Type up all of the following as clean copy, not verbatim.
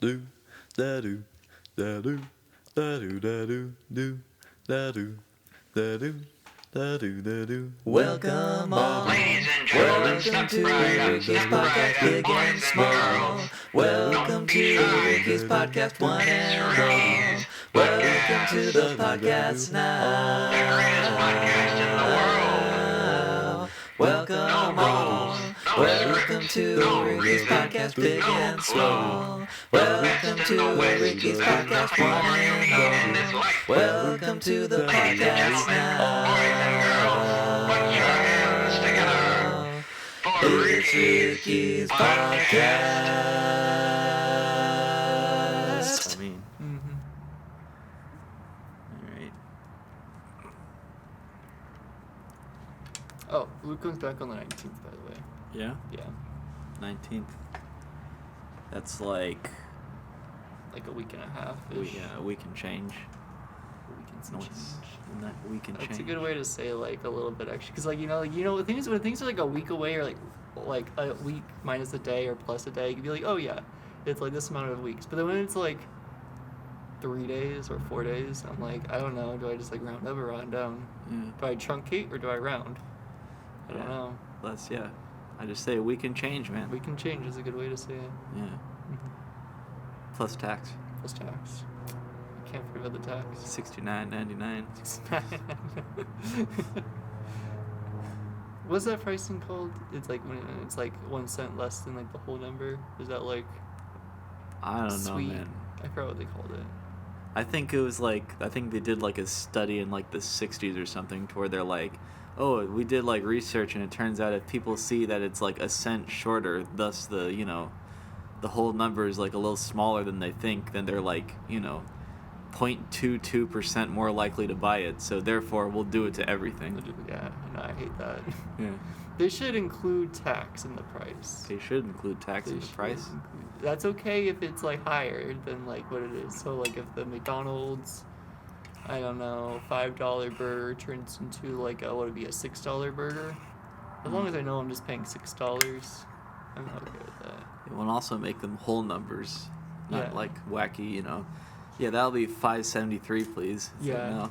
do da do da do da do da do do da do da do da do da do. Welcome on, Ladies and gentlemen, welcome step to right up, Ricky's step right podcast, up, big boys and and small. girls. Welcome Don't be to shy. Ricky's podcast, one It's and Ricky's all. Welcome podcast. to the podcast now. The greatest podcast in the world. Welcome No on, rules, no welcome scripts, to no Ricky's reason, podcast, big no and clue. small. Welcome Listen to to Wes Ricky's and the podcast, people one you meet in and this all. life. Welcome to the Ladies and podcast gentlemen, boys and girls, put your hands together for It's Ricky's podcast. I mean, alright. Oh, Luke comes back on the 19th, by the way. Yeah? Yeah, 19th. That's like like a week and a half. a week and change. A week and some No, change. it's not a week and change. That's a good way to say like a little bit extra, because like when things are like a week away, or like a week minus a day or plus a day, you can be like, oh yeah, it's like this amount of weeks. But then when it's like 3 days or 4 days, I'm like, I don't know. Do I just like round up or round down? Yeah. Do I truncate or do I round? I don't Yeah. know. Let's, yeah. I just say a week and change, man. Week and change is a good way to say it. Yeah. Plus tax. Plus tax. I can't forget about the tax. $69.99. What's that pricing called? It's like when it's like 1 cent less than like the whole number. Is that like I don't know, sweet? man. I forgot what they called it. I think it was like, I think they did like a study in like the 60s or something to where they're like, oh, we did like research and it turns out if people see that it's like a cent shorter, thus the, the whole number is like a little smaller than they think, then they're like, 0.22% more likely to buy it. So therefore, we'll do it to everything. Yeah, no, I hate that. Yeah. They should include tax in the price. They should include tax They in the should price. That's okay if it's like higher than like what it is. So like if the McDonald's, I don't know, $5 burger turns into like what would be a $6 burger. As long as I know I'm just paying $6, I'm okay with that. It will also make them whole numbers, not Yeah. like wacky, Yeah, that'll be $5.73, please. It's like, Yeah. no.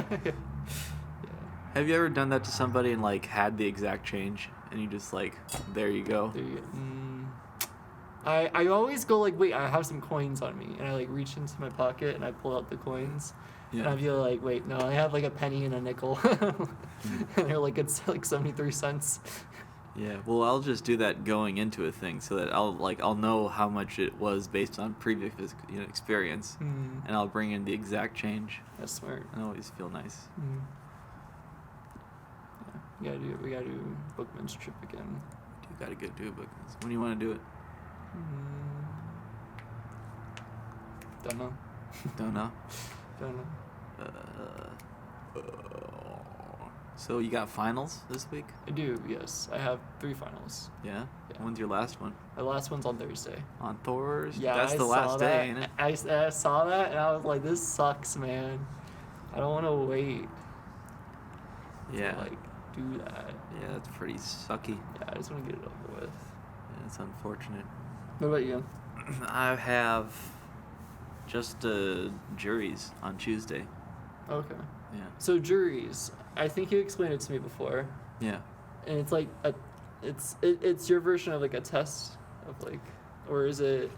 Yeah. Have you ever done that to somebody and like had the exact change and you just like, there you go? There you go. I always go like, wait, I have some coins on me, and I like reach into my pocket and I pull out the coins, and I feel like, wait, no, I have like a penny and a nickel, and they're like, it's like 73 cents. Yeah. Well, I'll just do that going into a thing so that I'll know how much it was based on previous experience, and I'll bring in the exact change. That's smart. I always feel nice. Yeah, we gotta do Bookman's trip again. You gotta go do it, but when do you want to do it? Don't know. Don't know. Don't know. So you got finals this week? I do, yes. I have 3 finals. Yeah. Yeah. When's your last one? My last one's on Thursday. On Thursday? Yeah, That's I the saw last that. day, ain't it? I saw that and I was like, this sucks, man. I don't want to wait Yeah. to like do that. Yeah, that's pretty sucky. Yeah, I just want to get it over with. Yeah, it's unfortunate. What about you? I have just juries on Tuesday. Okay. Yeah. So juries, I think you explained it to me before, Yeah. and it's like it's your version of like a test of like, or is it?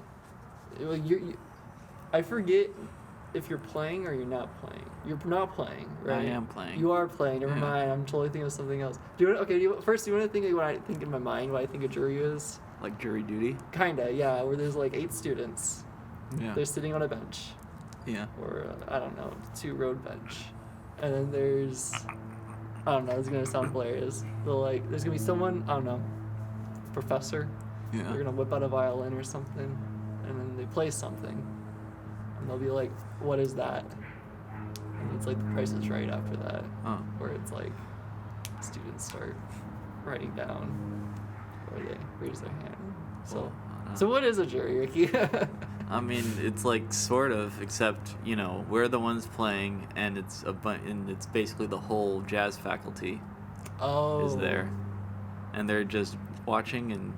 Like I forget if you're playing or you're not playing. You're not playing, right? I am playing. You are playing. Never Yeah. mind. I'm totally thinking of something else. Do you want? Okay. Do you want to think like what I think in my mind? What I think a jury is? Like jury duty? Kinda, yeah. Where there's like 8 students. Yeah. They're sitting on a bench, Yeah. or I don't know, 2-road bench, and then there's, I don't know. This is gonna sound hilarious. There's gonna be someone, I don't know, professor. Yeah. They're gonna whip out a violin or something, and then they play something, and they'll be like, "What is that?" And it's like The Price is Right after that, Oh. where it's like students start writing down, or they raise their hand. So, Well, I don't so what is a jury, Ricky? I mean, it's like sort of, except we're the ones playing, and it's basically the whole jazz faculty Oh. is there, and they're just watching and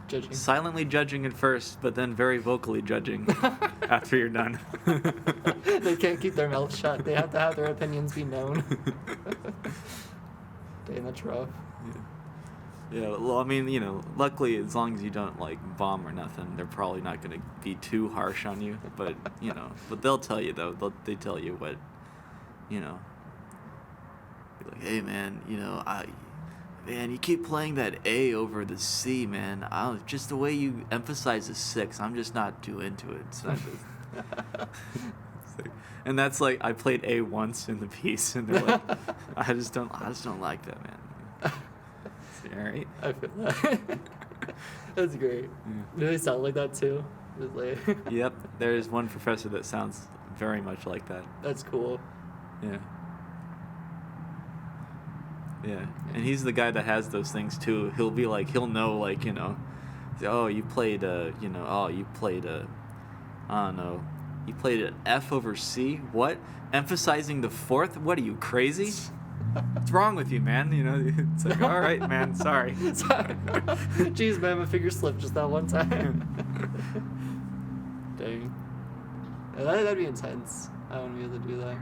Judging. Silently judging at first, but then very vocally judging after you're done. They can't keep their mouth shut. They have to have their opinions be known. Dang, that's rough. Yeah, well, I mean, you know, luckily, as long as you don't, like, bomb or nothing, they're probably not going to be too harsh on you. But, you know, but they'll tell you, though. They tell you what, you know. Be like, hey, man, you know, man, you keep playing that A over the C, man. Just the way you emphasize the 6, I'm just not too into it. So and that's like, I played A once in the piece, and they're like, I just don't like that, man. All right. I feel that. That's great. Do they sound like that too? Just like Yep, there's one professor that sounds very much like that. That's cool. Yeah. Yeah, and he's the guy that has those things too. He'll be like, he'll know, like, you know, oh, you played I don't know, you played an F over C? What? Emphasizing the 4th? What are you, crazy? What's wrong with you, man? You know, it's like, all right, man, sorry. Sorry. Jeez, man, my finger slipped just that one time. Dang. Yeah, that'd be intense. I wouldn't be able to do that.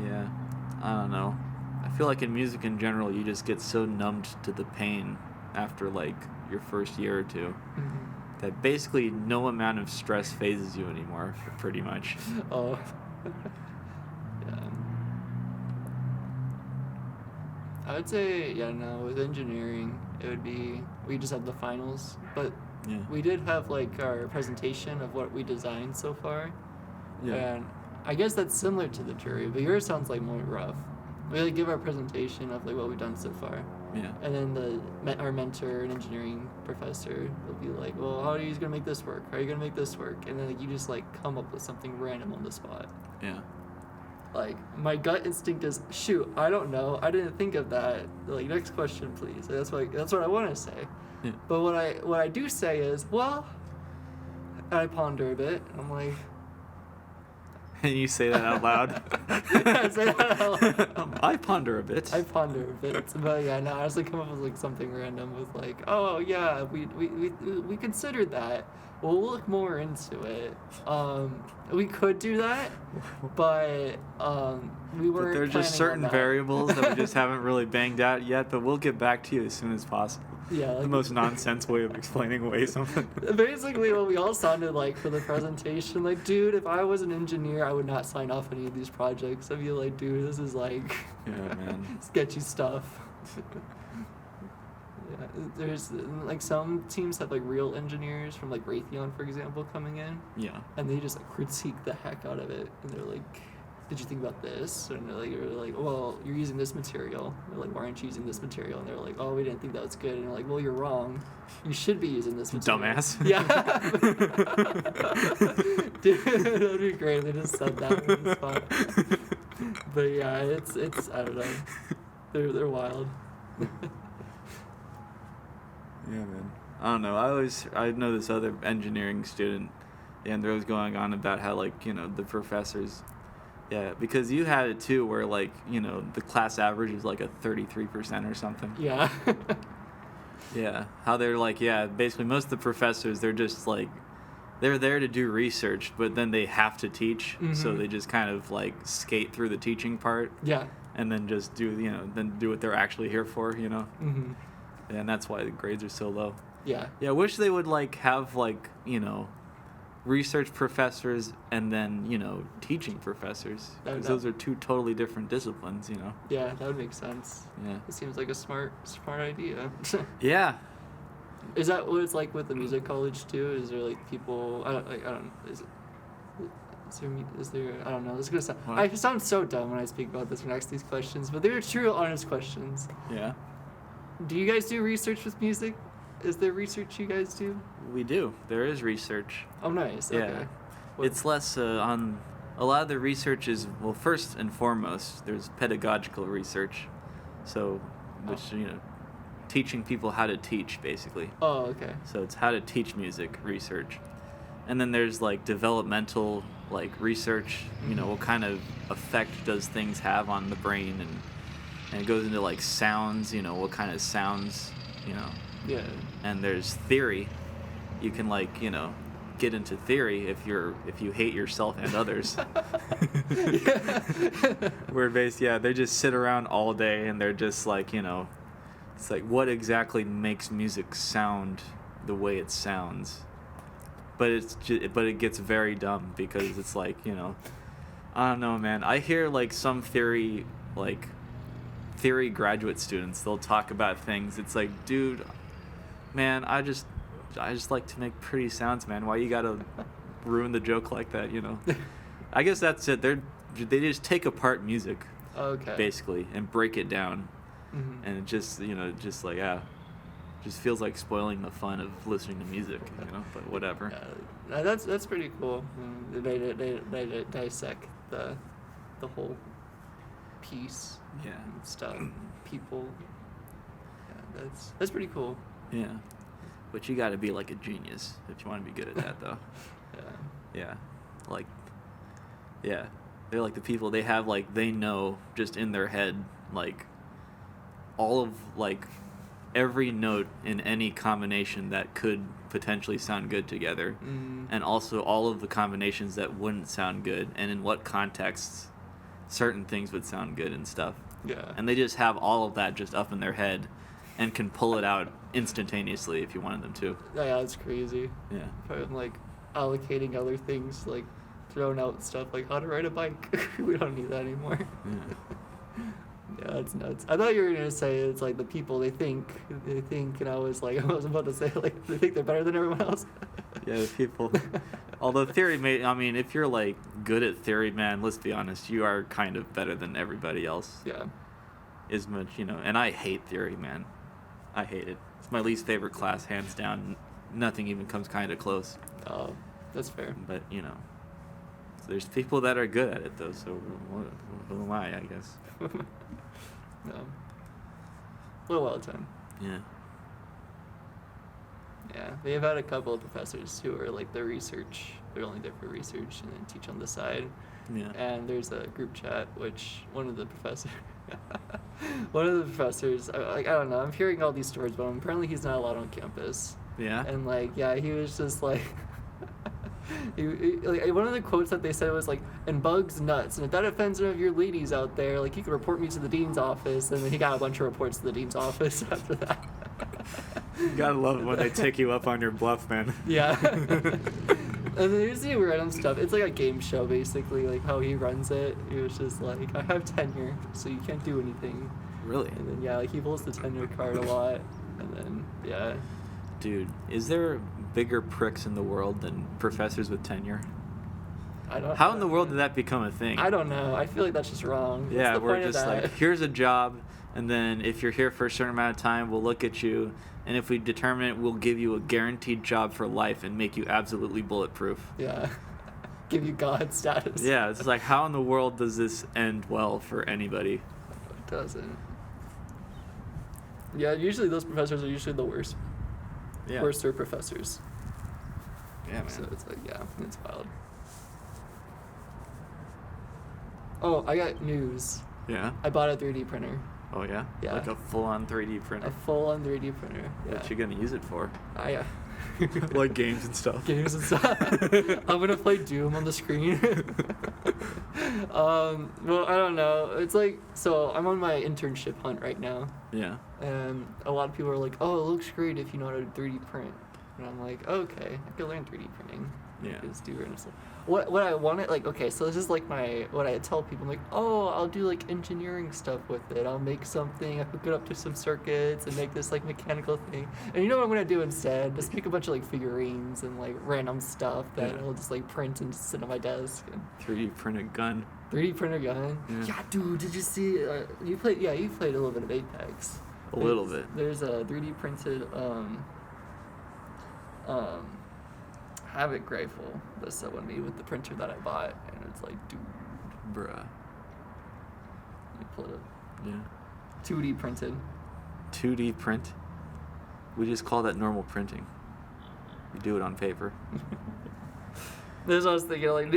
Yeah, I don't know. I feel like in music in general, you just get so numbed to the pain after, like, your first year or two that basically no amount of stress phases you anymore, pretty much. Oh. Yeah. I would say, yeah, no, with engineering, it would be, we just have the finals, but Yeah. we did have, like, our presentation of what we designed so far. Yeah. And I guess that's similar to the jury, but yours sounds like more rough. We like give our presentation of like what we've done so far, Yeah. and then our mentor, an engineering professor, will be like, "Well, how are you gonna make this work? How are you gonna make this work?" And then like, you just like come up with something random on the spot. Yeah. Like my gut instinct is, "Shoot, I don't know. I didn't think of that." Like, next question, please. That's what I want to say. Yeah. But what I do say is, well, and I ponder a bit. And I'm like. And you say that out loud. I say that out loud. I ponder a bit. I ponder a bit, but yeah, no, I just like come up with like something random with like, oh yeah, we considered that. We'll look more into it. We could do that, but we But weren't. there's just planning certain on that. variables that we just haven't really banged out yet, but we'll get back to you as soon as possible. Yeah, The like, most nonsense way of explaining away something. basically what we all sounded like for the presentation. Like, dude, if I was an engineer, I would not sign off any of these projects. I'd be like, dude, this is like Yeah, man. sketchy stuff. Yeah, there's like some teams have like real engineers from like Raytheon, for example, coming in, Yeah. and they just like critique the heck out of it, and they're like, "Did you think about this?" And they're like, "Well, you're using this material." They're like, "Why aren't you using this material?" And they're like, "Oh, we didn't think that was good." And they're like, "Well, you're wrong. You should be using this material." Dumbass. Yeah. Dude, that'd be great. They just said that on the spot. But yeah, it's I don't know. They're wild. Yeah, man. I don't know. I know this other engineering student, and there was going on about how, like, you know, the professors, yeah, because you had it too, where, like, you know, the class average is like a 33% or something. Yeah. Yeah. How they're like, yeah, basically most of the professors, they're just like, they're there to do research, but then they have to teach, so Mhm. they just kind of like skate through the teaching part, Yeah. and then just do, you know, then do what they're actually here for, you know. Mm-hmm. And that's why the grades are so low. Yeah. Yeah, I wish they would like have like, you know, research professors and then, you know, teaching professors. That- 'Cause that- those are two totally different disciplines, you know. Yeah, that would make sense. Yeah. It seems like a smart idea. Yeah. Is that what it's like with the music college too? Is there like people? I don't. Is there? I don't know. This is gonna sound. What? I sound so dumb when I speak about this and ask these questions, but they're true, honest questions. Yeah. Do you guys do research with music? Is there research you guys do? We do. There is research. Oh, nice. Yeah. Okay. What- It's less on a lot of the research is, well, first and foremost, there's pedagogical research. So, which, you know, teaching people how to teach, basically. Oh, okay. So it's how to teach music research. And then there's like developmental like research, you know, what kind of effect does things have on the brain, and it goes into like sounds, you know, what kind of sounds you know. Yeah. And there's theory. You can like, you know, get into theory if you hate yourself and others. Where they just sit around all day and they're just like, you know, it's like what exactly makes music sound the way it sounds. But it gets very dumb because it's like, you know, I don't know, man. I hear like some theory graduate students, they'll talk about things. It's like, dude, man, I just like to make pretty sounds, man. Why you gotta ruin the joke like that, you know? I guess that's it. They just take apart music, Okay. basically, and break it down, Mhm. and it just, you know, just like just feels like spoiling the fun of listening to music, you know. But whatever. Yeah, that's pretty cool. They dissect the whole piece Yeah. and stuff, people. Yeah, that's pretty cool. Yeah. But you got to be like a genius if you want to be good at that, though. Yeah. Yeah. Like, yeah. They're like the people, they know just in their head, like, all of, like, every note in any combination that could potentially sound good together. Mm. And also all of the combinations that wouldn't sound good, and in what contexts certain things would sound good and stuff. Yeah. And they just have all of that just up in their head and can pull it out instantaneously if you wanted them to. Yeah, that's crazy. Yeah. Probably like allocating other things, like throwing out stuff like how to ride a bike. We don't need that anymore. Yeah. Yeah, that's nuts. I thought you were gonna say it's like the people they think, and I was about to say like they think they're better than everyone else. Yeah, the people. Although theory if you're like good at theory, man, let's be honest, you are kind of better than everybody else. Yeah. As much, you know, and I hate theory, man. I hate it. It's my least favorite class, hands down. Nothing even comes kind of close. Oh, that's fair. But, you know, there's people that are good at it, though, so who am I guess. No. What a wild time. Yeah. Yeah, they've had a couple of professors who are like the research. They're only there for research and then teach on the side. Yeah. And there's a group chat which one of the professors, I don't know. I'm hearing all these stories about him. Apparently, he's not allowed on campus. Yeah? And like, yeah, he was just like. Like one of the quotes that they said was like, "And bugs nuts, and if that offends any of your ladies out there, like you can report me to the dean's office." And then he got a bunch of reports to the dean's office after that. You gotta love it when they take you up on your bluff, man. Yeah. And then here's the random stuff. It's like a game show, basically, like how he runs it. He was just like, I have tenure, so you can't do anything. Really? And then, yeah, like he pulls the tenure card a lot. And then, yeah. Dude, is there bigger pricks in the world than professors with tenure? I don't How in the world did that become a thing? I don't know. I feel like that's just wrong. What's Yeah, the we're point of just that? like, here's a job, and then if you're here for a certain amount of time, we'll look at you, and if we determine it, we'll give you a guaranteed job for life and make you absolutely bulletproof. Yeah. Give you God status. Yeah, it's like, how in the world does this end well for anybody? It doesn't. Yeah, usually those professors are usually the worst. Yeah. Worser professors. Yeah, man. So it's like, yeah, it's wild. Oh, I got news. Yeah? I bought a 3D printer. Oh, yeah? Yeah. Like a full-on 3D A printer. full-on 3D printer. Yeah. What you gonna use it for? Yeah. Like games and stuff. Games and stuff. I'm gonna play Doom on the screen. Well, I don't know. It's like, so I'm on my internship hunt right now, Yeah. and a lot of people are like, "Oh, it looks great if you know how to 3D print," and I'm like, "Okay, I can learn 3D printing." Yeah. Just do random stuff. What I wanted, like, okay, so this is like what I tell people. I'm like, oh, I'll do like engineering stuff with it. I'll make something, I hook it up to some circuits and make this like mechanical thing. And you know what I'm gonna do instead? Just make a bunch of like figurines and like random stuff that Yeah. I'll just like print and just sit on my desk. And 3D print a gun. 3D printer gun. Yeah. Yeah, dude, did you see? You played a little bit of Apex. A little bit. There's a 3D printed Havoc rifle that someone made with the printer that I bought, and it's like, dude, Bruh. you pull it up. Yeah. 2D printed. 2D print? We just call that normal printing. You do it on paper. This I was thinking, like,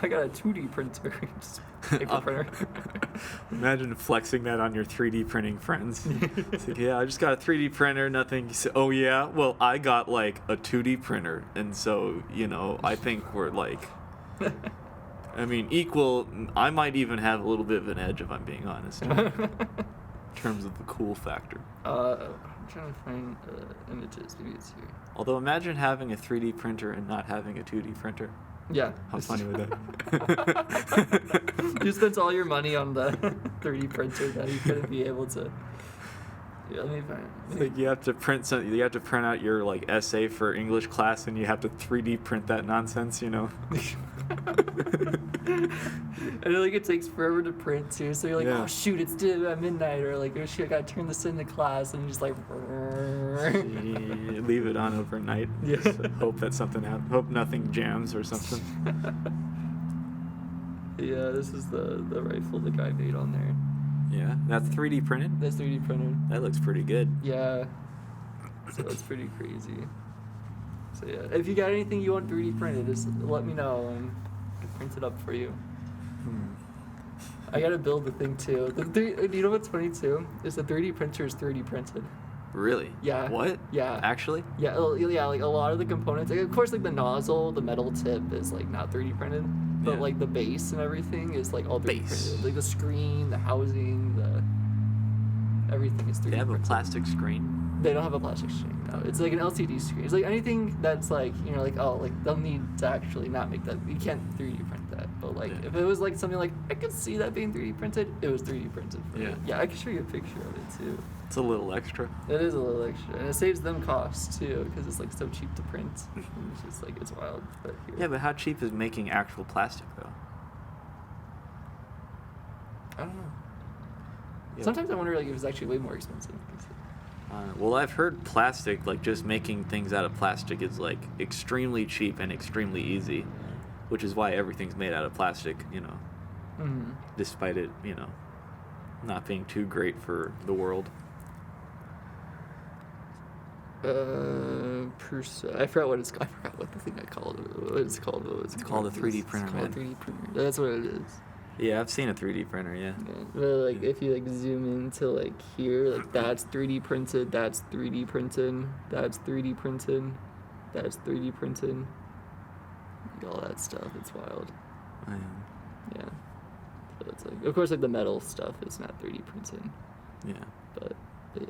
I got a 2D printer, just paper printer. Imagine flexing that on your 3D printing friends. It's like, yeah, I just got a 3D printer, nothing. You say, oh, yeah? Well, I got, like, a 2D printer. And so, you know, I think we're, like, I mean, equal. I might even have a little bit of an edge, if I'm being honest, in terms of the cool factor. I'm trying to find images. Maybe it's here. Although, imagine having a 3D printer and not having a 2D printer. Yeah. How funny would that? You spent all your money on the 3D printer that you couldn't be able to. Yeah, let me find It's like you have to print something. You have to print out your like essay for English class, and you have to 3D print that nonsense. You know. And like it takes forever to print too, so you're like, Yeah. oh shoot, it's due at midnight, or like, oh shoot, I gotta turn this into class, and you just like. You leave it on overnight. Yeah. Just hope that something happens. Hope nothing jams or something. Yeah, this is the rifle the guy made on there. Yeah, that's 3D printed. That's 3D printed. That looks pretty good. Yeah. So it's pretty crazy. So yeah, if you got anything you want 3D printed, just let me know and I can print it up for you. I gotta build the thing too. Do you know what's funny too? Is the 3D printer is 3D printed. Really? Yeah. What? Yeah. Actually? Yeah, yeah, like a lot of the components, like, of course, like the nozzle, the metal tip is like not 3D printed, but Yeah. like the base and everything is like all 3D Base. printed. Like the screen, the housing, everything is 3D They have a printed. plastic screen. They don't have a plastic screen. No, it's like an LCD screen. It's like anything that's like, you know, like, oh, like they'll need to actually not make that. You can't 3D print that. But like, Yeah. if it was like something like I could see that being 3D printed, it was 3D printed. For Yeah. me. Yeah, I can show you a picture of it too. It's a little extra. It is a little extra, and it saves them costs too, because it's like so cheap to print. It's just like it's wild. But here. Yeah, but how cheap is making actual plastic though? I don't know. Yeah. Sometimes I wonder like if it's actually way more expensive. Well, I've heard plastic, like just making things out of plastic, is like extremely cheap and extremely easy, which is why everything's made out of plastic. You know, Mm-hmm. despite it, you know, not being too great for the world. I forgot what it's. I forgot what the thing I called it. What it's called. It's called a 3D printer, It's called a man. 3D printer. That's what it is. Yeah, I've seen a 3D printer. Yeah. Yeah. But like if you like zoom into like here, like that's 3D printed. That's 3D printed. That's 3D printed. That's 3D printed. Like, all that stuff. It's wild. Yeah. So it's like, of course, like the metal stuff is not 3D printed, Yeah. but yeah.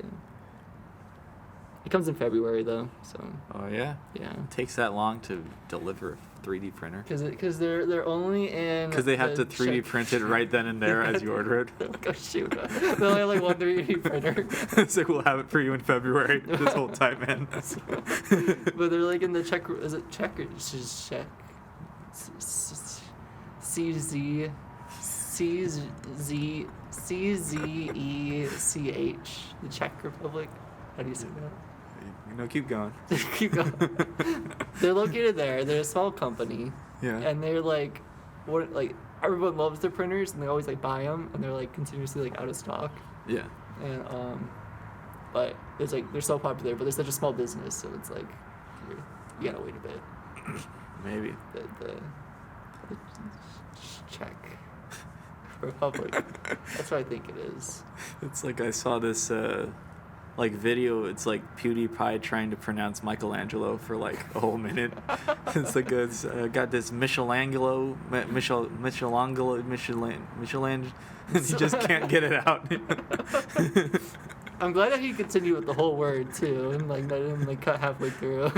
It comes in February though, so Oh yeah. yeah. It takes that long to deliver a 3D printer. Because they're only in. Because they have to the 3D Czech- print it right then and there as you order it. They're like, oh shoot, they only have like one 3D printer. It's like, we'll have it for you in February. This whole time, man. But they're like in the Czech. Is it Czech or it's just Czech? CZECH. The Czech Republic. How do you say that? You know, keep going. Keep going. They're located there. They're a small company, Yeah. and they're like, what like everyone loves their printers, and they always like buy them, and they're like continuously like out of stock. Yeah. And but it's like they're so popular, but they're such a small business, so it's like you gotta wait a bit. Maybe. The Czech Republic. That's what I think it is. It's like I saw this like video. It's like PewDiePie trying to pronounce Michelangelo for like a whole minute. It's like it's got this Michelangelo, Michelangelo, and he just can't get it out. I'm glad that he continued with the whole word too, and like not even like cut halfway through.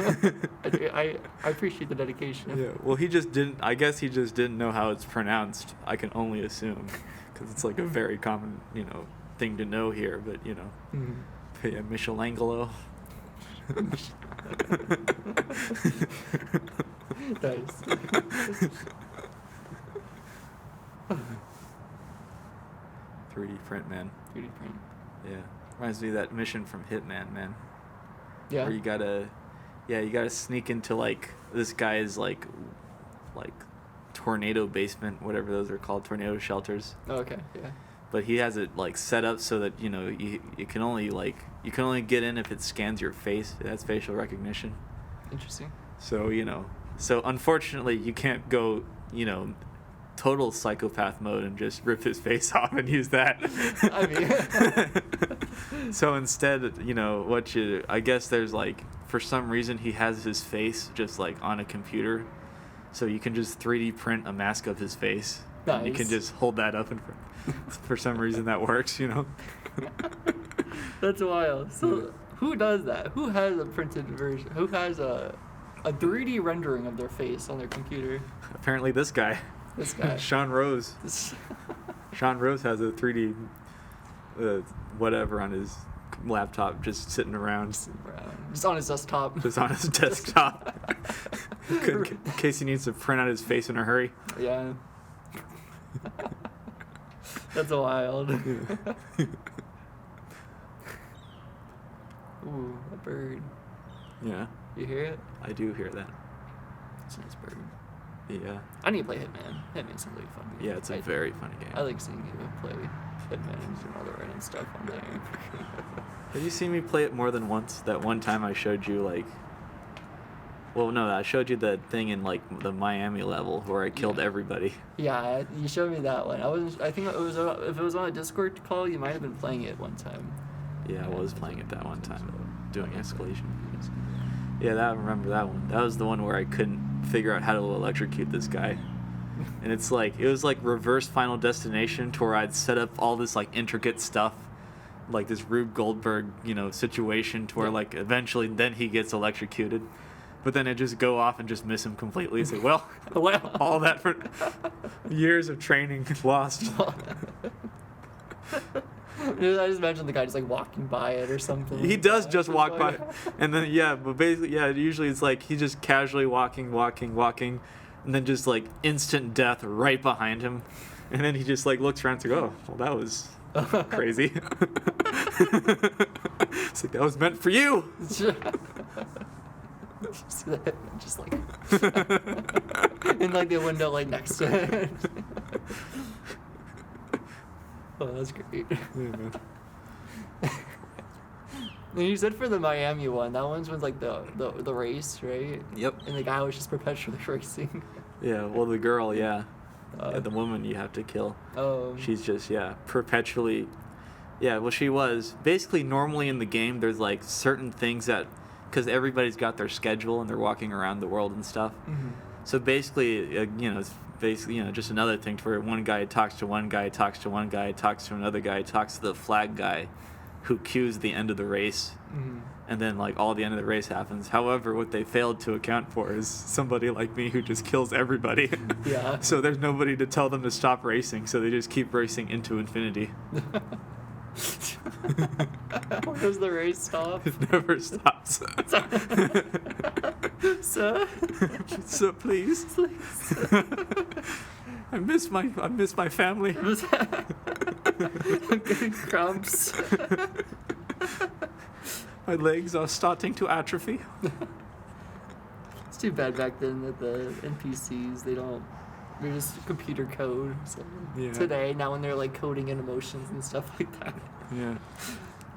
I appreciate the dedication. Yeah. Well, he just didn't. I guess he just didn't know how it's pronounced. I can only assume, because it's like a very common, you know, thing to know here. But you know, Mhm. but yeah, Michelangelo. Nice. 3D print, man. 3D print. Yeah. Reminds me of that mission from Hitman, man. Yeah. Where you gotta sneak into like this guy's like tornado basement, whatever those are called, tornado shelters. Oh, okay. Yeah. But he has it like set up so that, you know, you can only get in if it scans your face. It has facial recognition. Interesting. So, you know, So unfortunately, you can't go, total psychopath mode and just rip his face off and use that. I mean, So instead, I guess there's like, for some reason, he has his face just like on a computer. So you can just 3D print a mask of his face. And you can Nice. just hold that up, and for some reason that works, that's wild. So who does that? Who has a printed version? Who has a 3D rendering of their face on their computer? Apparently this guy, This guy. Sean Rose. This- Sean Rose has a 3D whatever on his laptop just sitting around. Just on his desktop. Just on his desktop. In case he needs to print out his face in a hurry. Yeah. That's wild. Ooh, a bird. Yeah, You hear it? I do hear that. It's a nice bird. Yeah. I need to play Hitman. Hitman's a really fun game. Yeah, it's a very funny game. I like seeing you play Hitman and doing all the random stuff on there. Have you seen me play it more than once? That one time I showed you I showed you the thing in like the Miami level where I killed Yeah. everybody. Yeah, you showed me that one. I think it was if it was on a Discord call, you might have been playing it one time. Yeah, I was playing it that one time, doing escalation. Yeah, I remember that one. That was the one where I couldn't figure out how to electrocute this guy. And it was like reverse Final Destination, to where I'd set up all this like intricate stuff, like this Rube Goldberg, situation, to where Yeah. like eventually then he gets electrocuted, but then it just go off and just miss him completely. It's like, well, Well, all that for years of training lost. I just imagine the guy just like walking by it or something. He like does that. just walk by, like- and then but basically, usually it's like he's just casually walking, and then just like instant death right behind him, and then he just like looks around and goes, "Oh, well, that was crazy." It's like, that was meant for you. See that? Just like in like the window like next to it. Oh, that's great. Yeah, man. And you said for the Miami one, that one's with like the race, right? Yep. And the guy was just perpetually racing. Yeah. Well, the girl, yeah, the Uh, woman you have to kill. Oh. She's just perpetually. Yeah, well, she was basically normally in the game. There's like certain things that, because everybody's got their schedule and they're walking around the world and stuff. Mhm. So basically, it's basically just another thing to where one guy talks to one guy, talks to one guy, talks to another guy, talks to the flag guy, who cues the end of the race, Mhm. and then like all the end of the race happens. However, what they failed to account for is somebody like me who just kills everybody. Yeah. So there's nobody to tell them to stop racing, so they just keep racing into infinity. Where does the race stop? It never stops. Sir? So please, I miss my family. I'm getting cramps. My legs are starting to atrophy. It's too bad back then that the NPCs, they're just computer code. So Yeah. today, now when they're like coding in emotions and stuff like that, Yeah.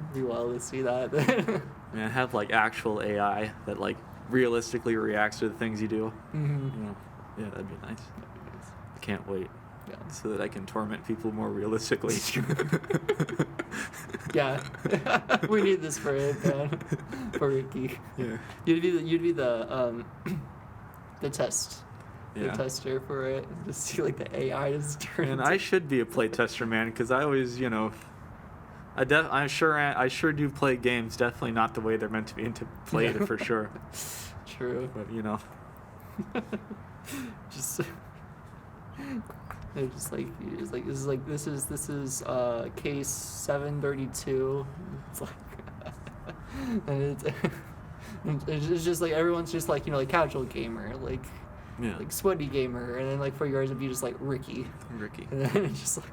it'd be wild to see that. Yeah, have like actual AI that like realistically reacts to the things you do. Mm-hmm. Yeah, that'd be nice. I can't wait Yeah. so that I can torment people more realistically. Yeah, we need this for it, man. For Ricky. Yeah. You'd be the test. The Yeah. tester for it. Just see like the AI just turn. And into- I should be a playtester, man, because I always, I sure do play games. Definitely not the way they're meant to be played for sure. True. But Just. They're just like this is case 732. It's like, and it's just like everyone's just like like casual gamer like yeah, sweaty gamer, and then like for yours it'd be just like Ricky, Ricky. and then it's just like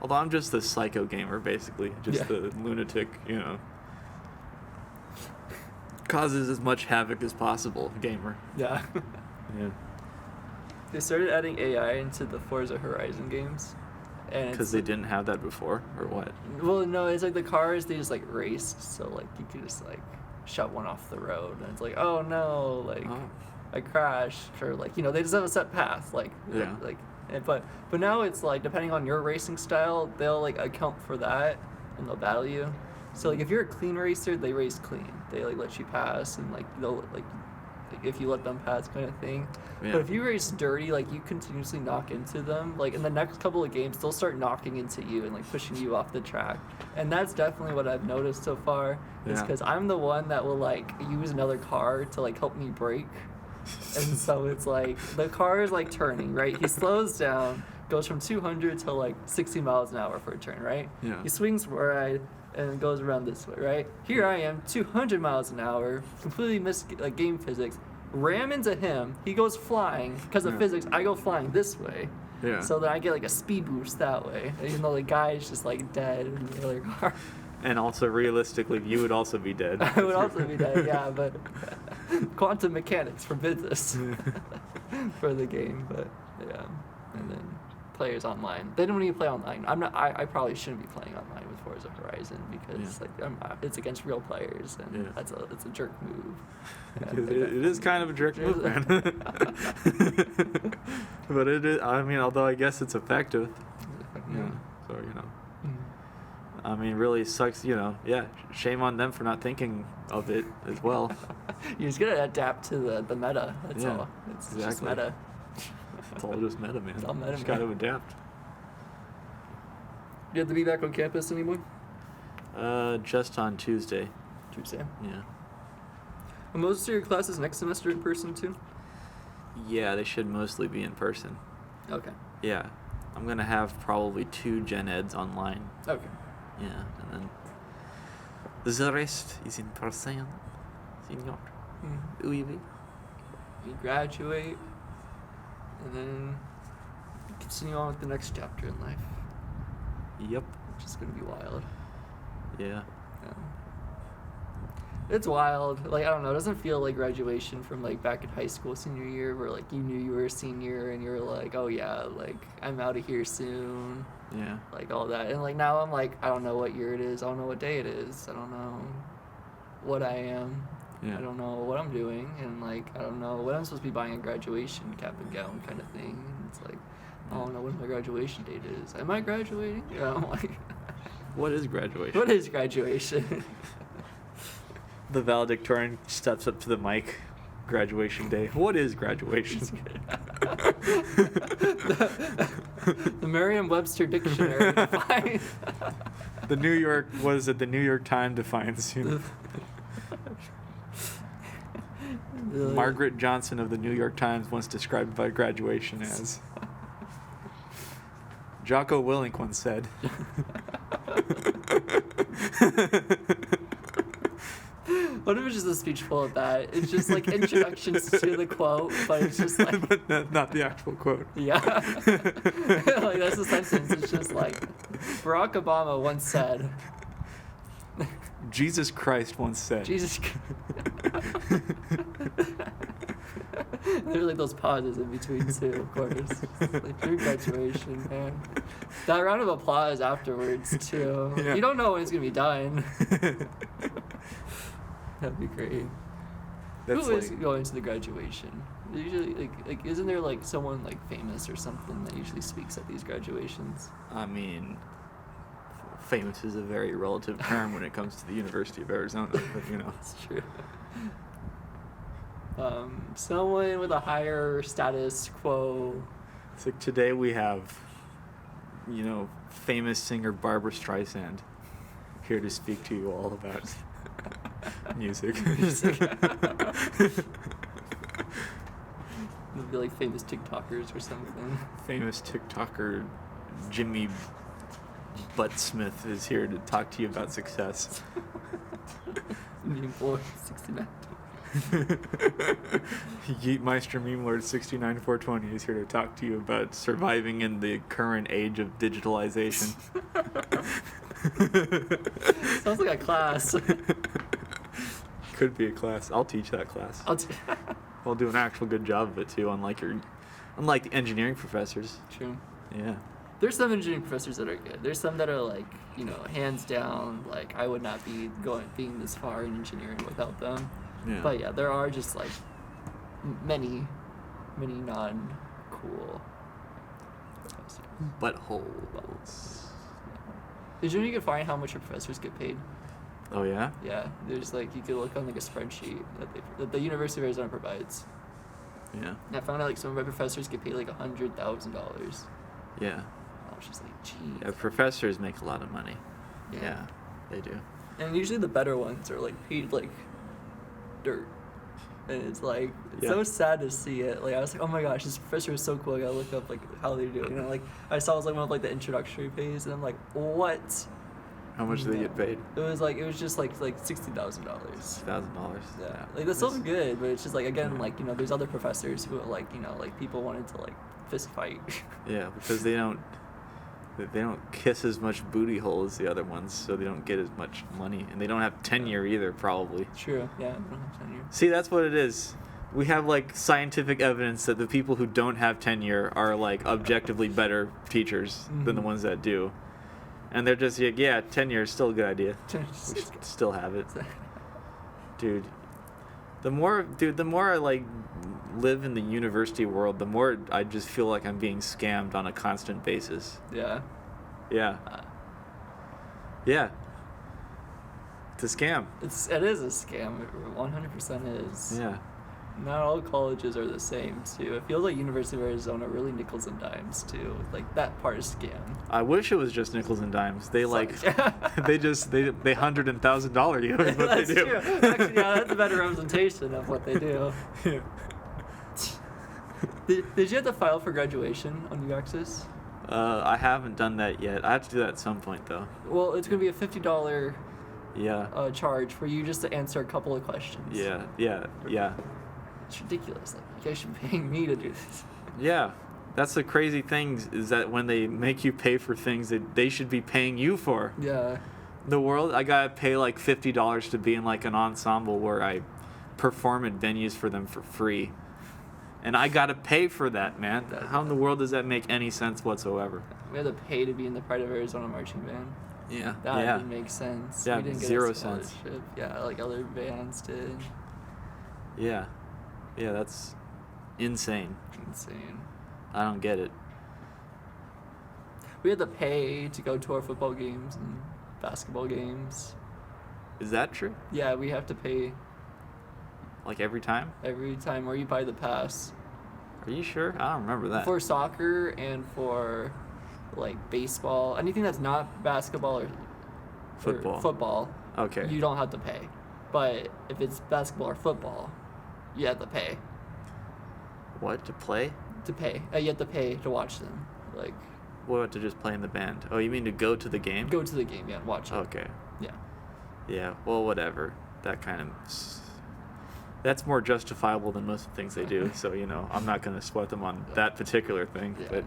Although I'm just the psycho gamer, basically, just Yeah. the lunatic, causes as much havoc as possible gamer. yeah. Yeah, They started adding AI into the Forza Horizon games, and because they didn't have that before, or what? Well, no, it's like the cars they just like raced, so like you could just like shut one off the road, and it's like, oh no, like Oh, I crashed, or like, you know, they just have a set path, like, Yeah. like, but now it's like, depending on your racing style, they'll like account for that and they'll battle you. So like, if you're a clean racer, they race clean. They like let you pass, and like they'll like if you let them pass, kind of thing. Yeah. But if you race dirty, like you continuously knock into them, like in the next couple of games, they'll start knocking into you and like pushing you off the track. And that's definitely what I've noticed so far. Is Yeah. because I'm the one that will like use another car to like help me brake. And so it's like the car is like turning, right? He slows down, goes from 200 to like 60 miles an hour for a turn, right? Yeah. He swings right and goes around this way, right? Here I am, 200 miles an hour, completely miss like game physics, ram into him. He goes flying because of Yeah. physics. I go flying this way. Yeah. So then I get like a speed boost that way, even though the guy is just like dead in the other car. And also, realistically, you would also be dead. I would also be dead, yeah, but quantum mechanics forbid this for the game, but yeah. And then players online. They don't even play online. I probably shouldn't be playing online with Forza Horizon because Yeah. it's against real players, and Yeah. it's a jerk move. It is kind of a jerk move, man. But it is. I mean, although I guess it's effective. Yeah. So you know. I mean, really sucks. You know. Yeah. Shame on them for not thinking of it as well. You're just gonna adapt to the meta. That's Yeah, all. It's just exactly. meta. It's all just meta, man. It's all meta, Just man. gotta adapt. You have to be back on campus anymore? Just on Tuesday. Tuesday. Yeah. Are most of your classes next semester in person too? Yeah, they should mostly be in person. Okay. Yeah. I'm gonna have probably 2 gen eds online. Okay. Yeah, and then the rest is in person. Senor. Mm. Oui, oui. You graduate, and then continue on with the next chapter in life, Yep. which is gonna be wild. Yeah. Yeah. It's wild. Like, I don't know. It doesn't feel like graduation from like back in high school senior year, where like you knew you were a senior and you're like, oh yeah, like I'm out of here soon, Yeah. like all that. And like now I'm like, I don't know what year it is. I don't know what day it is. I don't know what I am. Yeah. I don't know what I'm doing, and like I don't know what I'm supposed to be buying a graduation cap and gown kind of thing. And it's like I don't know when my graduation date is. Am I graduating? You know, like What is graduation? what is graduation? The valedictorian steps up to the mic. Graduation day. What is graduation? the Merriam-Webster dictionary defines. The New York Times defines. You know, Margaret Johnson of the New York Times once described by graduation as. Jocko Willink once said. What if it's just a speech full of that? It's just like introductions to the quote, but it's just like But not the actual quote. yeah, like that's the sentence. It's just like Barack Obama once said. Jesus Christ once said. Jesus. There's like those pauses in between too, of course. Like your graduation, man. That round of applause afterwards too. Yeah. You don't know when it's gonna be done. That'd be great. That's Who is like- going to the graduation? Usually, like, isn't there like someone like famous or something that usually speaks at these graduations? I mean, famous is a very relative term when it comes to the University of Arizona, but you know. That's true. Someone with a higher status quo. It's like today we have, you know, famous singer Barbara Streisand here to speak to you all about music. It'd be like famous TikTokers or something. Famous TikToker Jimmy Buttsmith is here to talk to you about success. Meme Lord 69. Yeetmeister Meme Lord 69420 is here to talk to you about surviving in the current age of digitalization. Sounds like a class. Could be a class. I'll teach that class. I'll do an actual good job of it too, unlike the engineering professors. True. Yeah. There's some engineering professors that are good. There's some that are like, you know, hands down, like I would not be being this far in engineering without them. Yeah. But yeah, there are just like many non-cool professors. Buttholes. Did you know you can find how much your professors get paid? Oh yeah. Yeah, there's like you could look on like a spreadsheet that the University of Arizona provides. Yeah. And I found out like some of my professors get paid like $100,000. Yeah. I was just like, gee. Yeah. Professors make a lot of money. Yeah, they do. And usually the better ones are like paid like dirt. And it's like it's Yeah. so sad to see it. Like I was like, oh my gosh, this professor is so cool. I gotta look up like how they do it. You know, like I saw it was like one of like the introductory pays, and I'm like, what? How much do they get paid? It was just like $60,000. $1,000. Yeah, like that's still good, but it's just like again, like you know, there's other professors who like you know, like people wanted to like fist fight. Yeah, because they don't kiss as much booty hole as the other ones, so they don't get as much money, and they don't have tenure either, probably. True. Yeah. I don't have tenure. See, that's what it is. We have like scientific evidence that the people who don't have tenure are like objectively better teachers than the Mhm. ones that do, and they're just like, yeah, tenure is still a good idea. We should still have it, dude. The more I like live in the university world, the more I just feel like I'm being scammed on a constant basis. Yeah. Yeah. Yeah. It's a scam. It is a scam. It 100% is. Yeah. Not all colleges are the same too. It feels like University of Arizona really nickels and dimes too. Like that part is scam. I wish it was just nickels and dimes. They like Sorry. they $100,000 and $1,000 you is what That's they do. true. Actually, yeah, that's a better representation of what they do. Yeah. Did you have to file for graduation on UAxis? I haven't done that yet. I have to do that at some point though. Well, it's gonna be a $50 Yeah. charge for you just to answer a couple of questions. Yeah. Yeah. Yeah. It's ridiculous. Like you guys should be paying me to do this. Yeah. That's the crazy thing is that when they make you pay for things that they should be paying you for. Yeah. The world, I gotta pay like $50 to be in like an ensemble where I perform at venues for them for free. And I gotta pay for that, man. How in the world does that make any sense whatsoever? We had to pay to be in the Pride of Arizona marching band. Yeah. That Yeah. didn't make sense. Yeah, We didn't get 0 a cents. scholarship. Yeah, like other bands did. Yeah. Yeah, that's insane. Insane. I don't get it. We had to pay to go to our football games and basketball games. Is that true? Yeah, we have to pay Like every time? every time, or you buy the pass. Are you sure? I don't remember that. For soccer and for like baseball, anything that's not basketball or football, Okay. you don't have to pay. But if it's basketball or football, you have to pay. What, to play? To pay. You have to pay to watch them. Like, What, to just play in the band? Oh, you mean to go to the game? go to the game, yeah, and watch it. Okay. Yeah. Yeah, well, whatever. That kind of... That's more justifiable than most of the things they do, so, you know, I'm not going to sweat them on that particular thing. Yeah.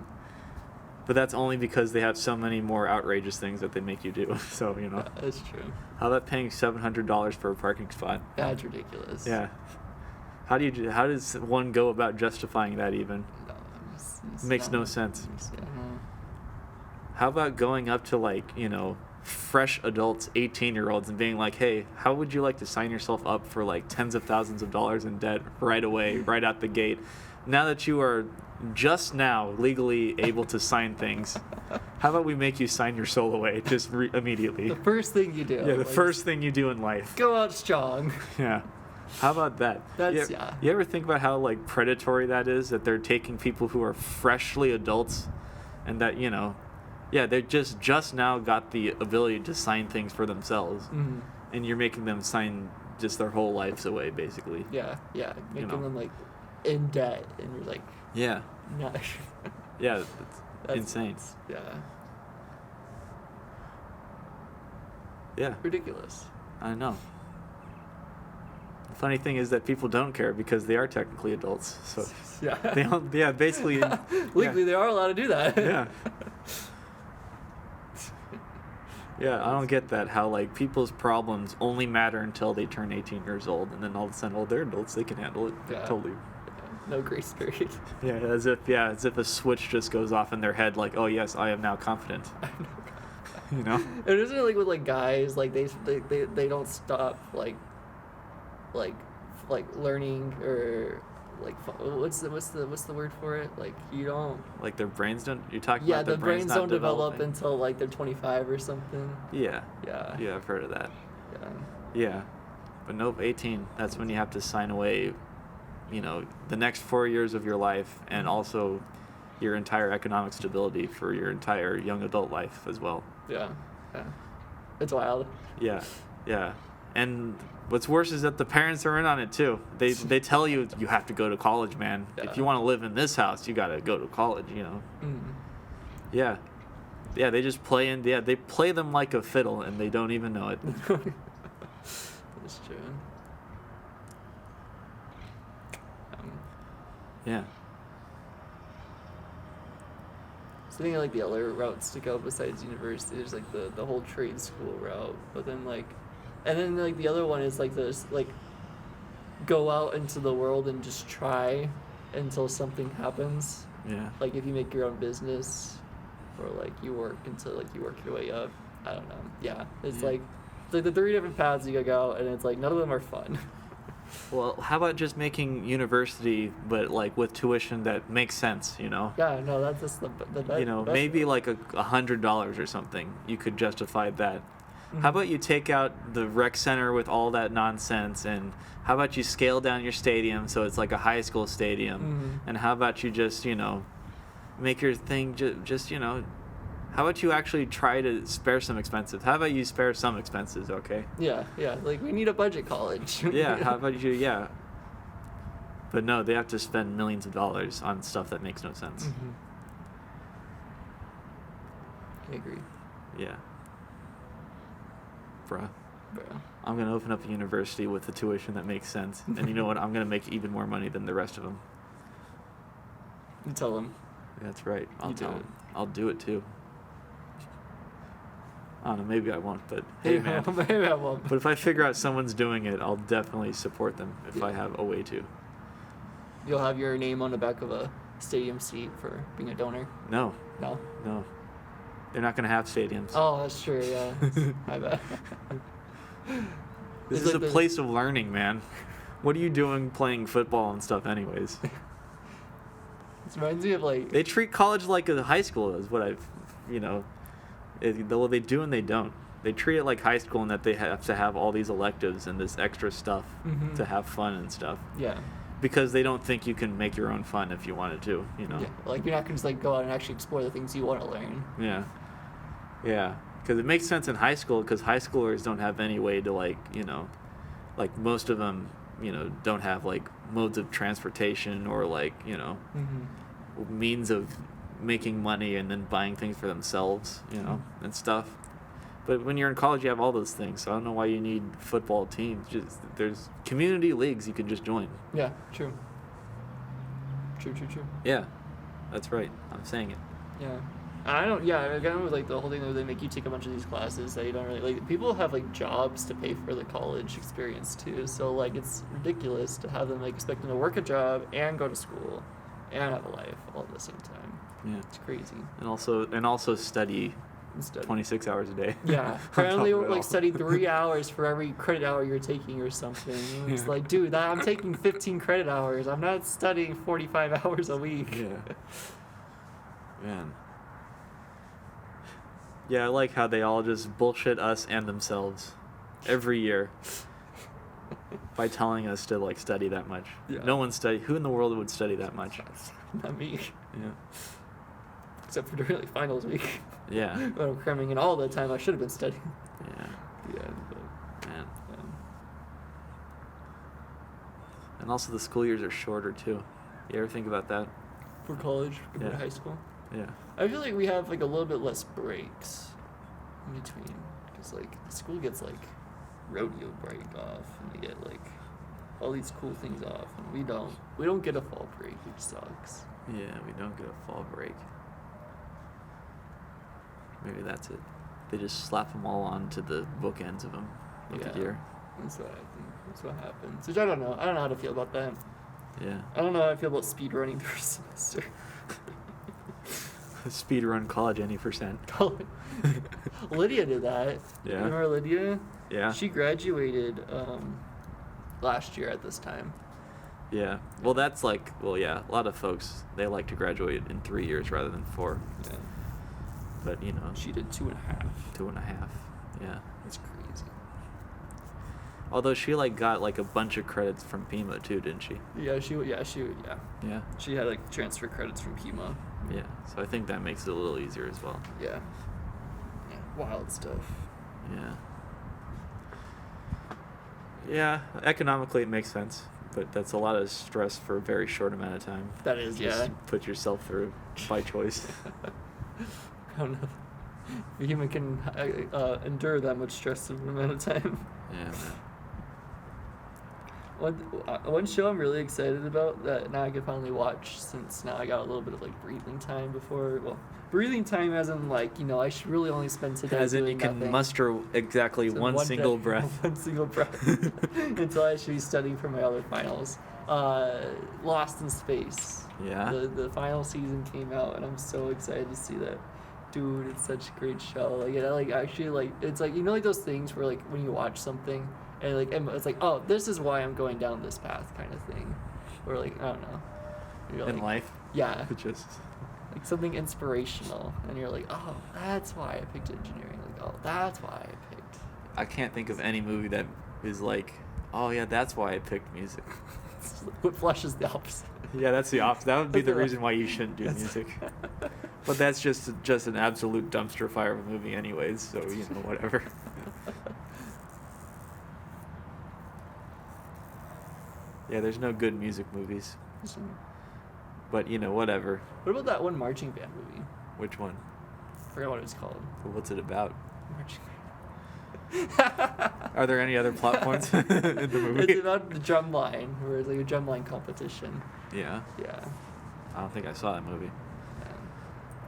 But that's only because they have so many more outrageous things that they make you do. So, you know. Yeah, that's true. How about paying $700 for a parking spot? That's ridiculous. Yeah. How does one go about justifying that even? No, it's Makes not- no sense. Yeah, no. How about going up to like, you know, fresh adults, 18-year-olds and being like, "Hey, how would you like to sign yourself up for like tens of thousands of dollars in debt right away, right out the gate? Now that you are just now legally able to sign things, how about we make you sign your soul away just immediately?" The first thing you do. Yeah, the like, first thing you do in life. Go out strong. Yeah. How about that? That's- you, yeah. You ever think about how like predatory that is? That they're taking people who are freshly adults, and that you know, yeah, they're just now got the ability to sign things for themselves, Mhm. and you're making them sign just their whole lives away, basically. Yeah, yeah. Making know. them like in debt, and you're like, Yeah. no. Yeah. That's insane. Yeah, Yeah. ridiculous. I know. The funny thing is that people don't care because they are technically adults. So Yeah. they don't, yeah, basically. Legally, they are allowed to do that. Yeah. Yeah, I don't get that. How like people's problems only matter until they turn 18 years old, and then all of a sudden, oh, they're adults, they can handle it. Yeah. Totally. No grace period. Yeah, as if a switch just goes off in their head, like, oh yes, I am now confident. You know? And isn't it like with like guys, like they don't stop like learning or like what's the word for it? Like you don't. Like their brains don't. You're talking Yeah, about their the brains not don't develop developing. until like they're 25 or something. Yeah. Yeah. Yeah, I've heard of that. Yeah. Yeah. But nope, 18. That's when you have to sign away, the next 4 years of your life and also your entire economic stability for your entire young adult life as well. Yeah. Yeah. It's wild. Yeah. Yeah. And what's worse is that the parents are in on it too. They tell you have to go to college, man. Yeah. If you want to live in this house, you got to go to college, Mm. Yeah. Yeah, they just play they play them like a fiddle and they don't even know it. That's true. Yeah. So I think like the other routes to go besides university, there's like the whole trade school route, but then like, and then like the other one is like this like, go out into the world and just try until something happens. Yeah. Like if you make your own business, or like you work until like you work your way up. I don't know. Yeah, it's Yeah. like the 3 different paths you could go, and it's like none of them are fun. Well, how about just making university, but like with tuition that makes sense, Yeah, no, that's just the best maybe like $100 or something. You could justify that. How about you take out the rec center with all that nonsense, and how about you scale down your stadium so it's like a high school stadium, and how about you just make your thing just how about you actually try to spare some expenses? How about you spare some expenses, okay? Yeah, like we need a budget college. Yeah, how about you, yeah. But no, they have to spend millions of dollars on stuff that makes no sense. I agree. Yeah. Bruh. Bro. I'm going to open up a university with a tuition that makes sense. And you know what? I'm going to make even more money than the rest of them. You tell them. That's right. I'll You tell do it. them. I'll do it too. I don't know, maybe I won't, but hey, man. Maybe I won't. But if I figure out someone's doing it, I'll definitely support them if I Yeah. have a way to. You'll have your name on the back of a stadium seat for being a donor. No, No. no. They're not going to have stadiums. Oh, that's true. Yeah. My bad. This It's is like a the- place of learning, man. What are you doing playing football and stuff anyways? This reminds me of like. They treat college like a high school is what I've, well, they do and they don't. They treat it like high school in that they have to have all these electives and this extra stuff Mhm. to have fun and stuff. Yeah. Because they don't think you can make your own fun if you wanted to, Yeah. Like you're not gonna just like go out and actually explore the things you want to learn. Yeah. Yeah. Because it makes sense in high school because high schoolers don't have any way to like most of them, don't have like modes of transportation or like, Mm-hmm. means of making money and then buying things for themselves, and stuff. But when you're in college, you have all those things. So I don't know why you need football teams. Just there's community leagues you can just join. Yeah. True. True. Yeah, that's right. I'm saying it. Yeah. I don't. Yeah. Again, with like the whole thing that they make you take a bunch of these classes that you don't really like. People have like jobs to pay for the college experience too. So like it's ridiculous to have them like expect them to work a job and go to school, and have a life all at the same time. Yeah. It's crazy. And also study Instead. 26 hours a day. Yeah. On Apparently, top of it all. like study 3 hours for every credit hour you're taking or something. It's Yeah. like, dude, I'm taking 15 credit hours. I'm not studying 45 hours a week. Yeah. Man. Yeah, I like how they all just bullshit us and themselves every year by telling us to like study that much. Yeah. No one study. Who in the world would study that much? Not me. Yeah. Except for during like finals week. Yeah. When I'm cramming in all the time I should have been studying. Yeah. Yeah, but, Man. yeah. And also the school years are shorter too. You ever think about that? For college, compared to Yeah. high school. Yeah. I feel like we have like a little bit less breaks in between. Because like school gets like rodeo break off and we get like all these cool things off and we don't. We don't get a fall break, which sucks. Yeah, we don't get a fall break. Maybe that's it. They just slap them all onto the bookends of them of the year. That's what I think. That's what happens. Which I don't know. I don't know how to feel about that. Yeah. I don't know how I feel about speed running through a semester. Speed run college any percent. Lydia did that. Yeah. Remember Lydia? Yeah. She graduated last year at this time. Yeah. Well, that's like, well, yeah, a lot of folks, they like to graduate in 3 years rather than 4. Yeah. But, you know, She did 2.5. 2.5. Yeah. That's crazy. Although she, like, got, like, a bunch of credits from Pima, too, didn't she? Yeah, she Yeah. She had like transfer credits from Pima. Yeah. So I think that makes it a little easier as well. Yeah. Yeah. Wild stuff. Yeah. Yeah, economically it makes sense, but that's a lot of stress for a very short amount of time. That is, Just yeah. put yourself through by choice. I don't know. If a human can endure that much stress in an amount of time. Yeah, man. One show I'm really excited about that now I can finally watch, since now I got a little bit of like breathing time before. Well, breathing time as in like, you know, I should really only spend today As in doing you can nothing. muster exactly So one single day- breath. one single breath until I should be studying for my other finals. Lost in Space. Yeah. The final season came out, and I'm so excited to see that. Dude, it's such a great show. Like, actually, like, it's like, you know, like those things where like when you watch something and like it's like, oh, this is why I'm going down this path, kind of thing. Or like, I don't know. You're In like, life, yeah, just like something inspirational, and you're like, oh, that's why I picked engineering. Like, oh, that's why I picked. I can't think of any movie that is like, oh yeah, that's why I picked music. Whiplash is the opposite. Yeah, that's the opposite. That would be That's the the- reason why you shouldn't do music. But that's just an absolute dumpster fire of a movie anyways, so, you know, whatever. Yeah, there's no good music movies. But, you know, whatever. What about that one marching band movie? Which one? I forgot what it was called. What's it about? Marching band. Are there any other plot points in the movie? It's about the drum line, where it's like a drum line competition. Yeah. Yeah. I don't think I saw that movie. Yeah.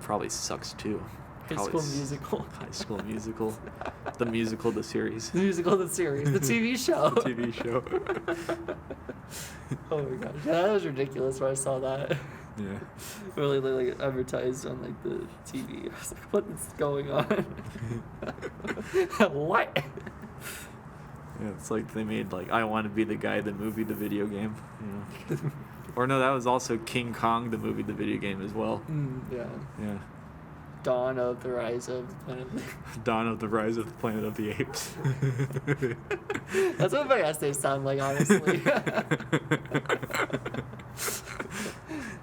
Probably sucks too. High Probably School Musical. High School Musical. The musical, the series. The musical, the series, the TV show. The TV show. Oh my gosh, yeah, that was ridiculous when I saw that. Yeah. Really, like advertised on like the TV. I was like, what is going on? What? Yeah, it's like they made like I Want to Be the Guy, the movie, the video game. You know? Or no, that was also King Kong, the movie, the video game as well. Yeah. Yeah. Dawn of the Rise of the Planet. Dawn of the Rise of the Planet of the Apes. That's what my essays sound like, honestly.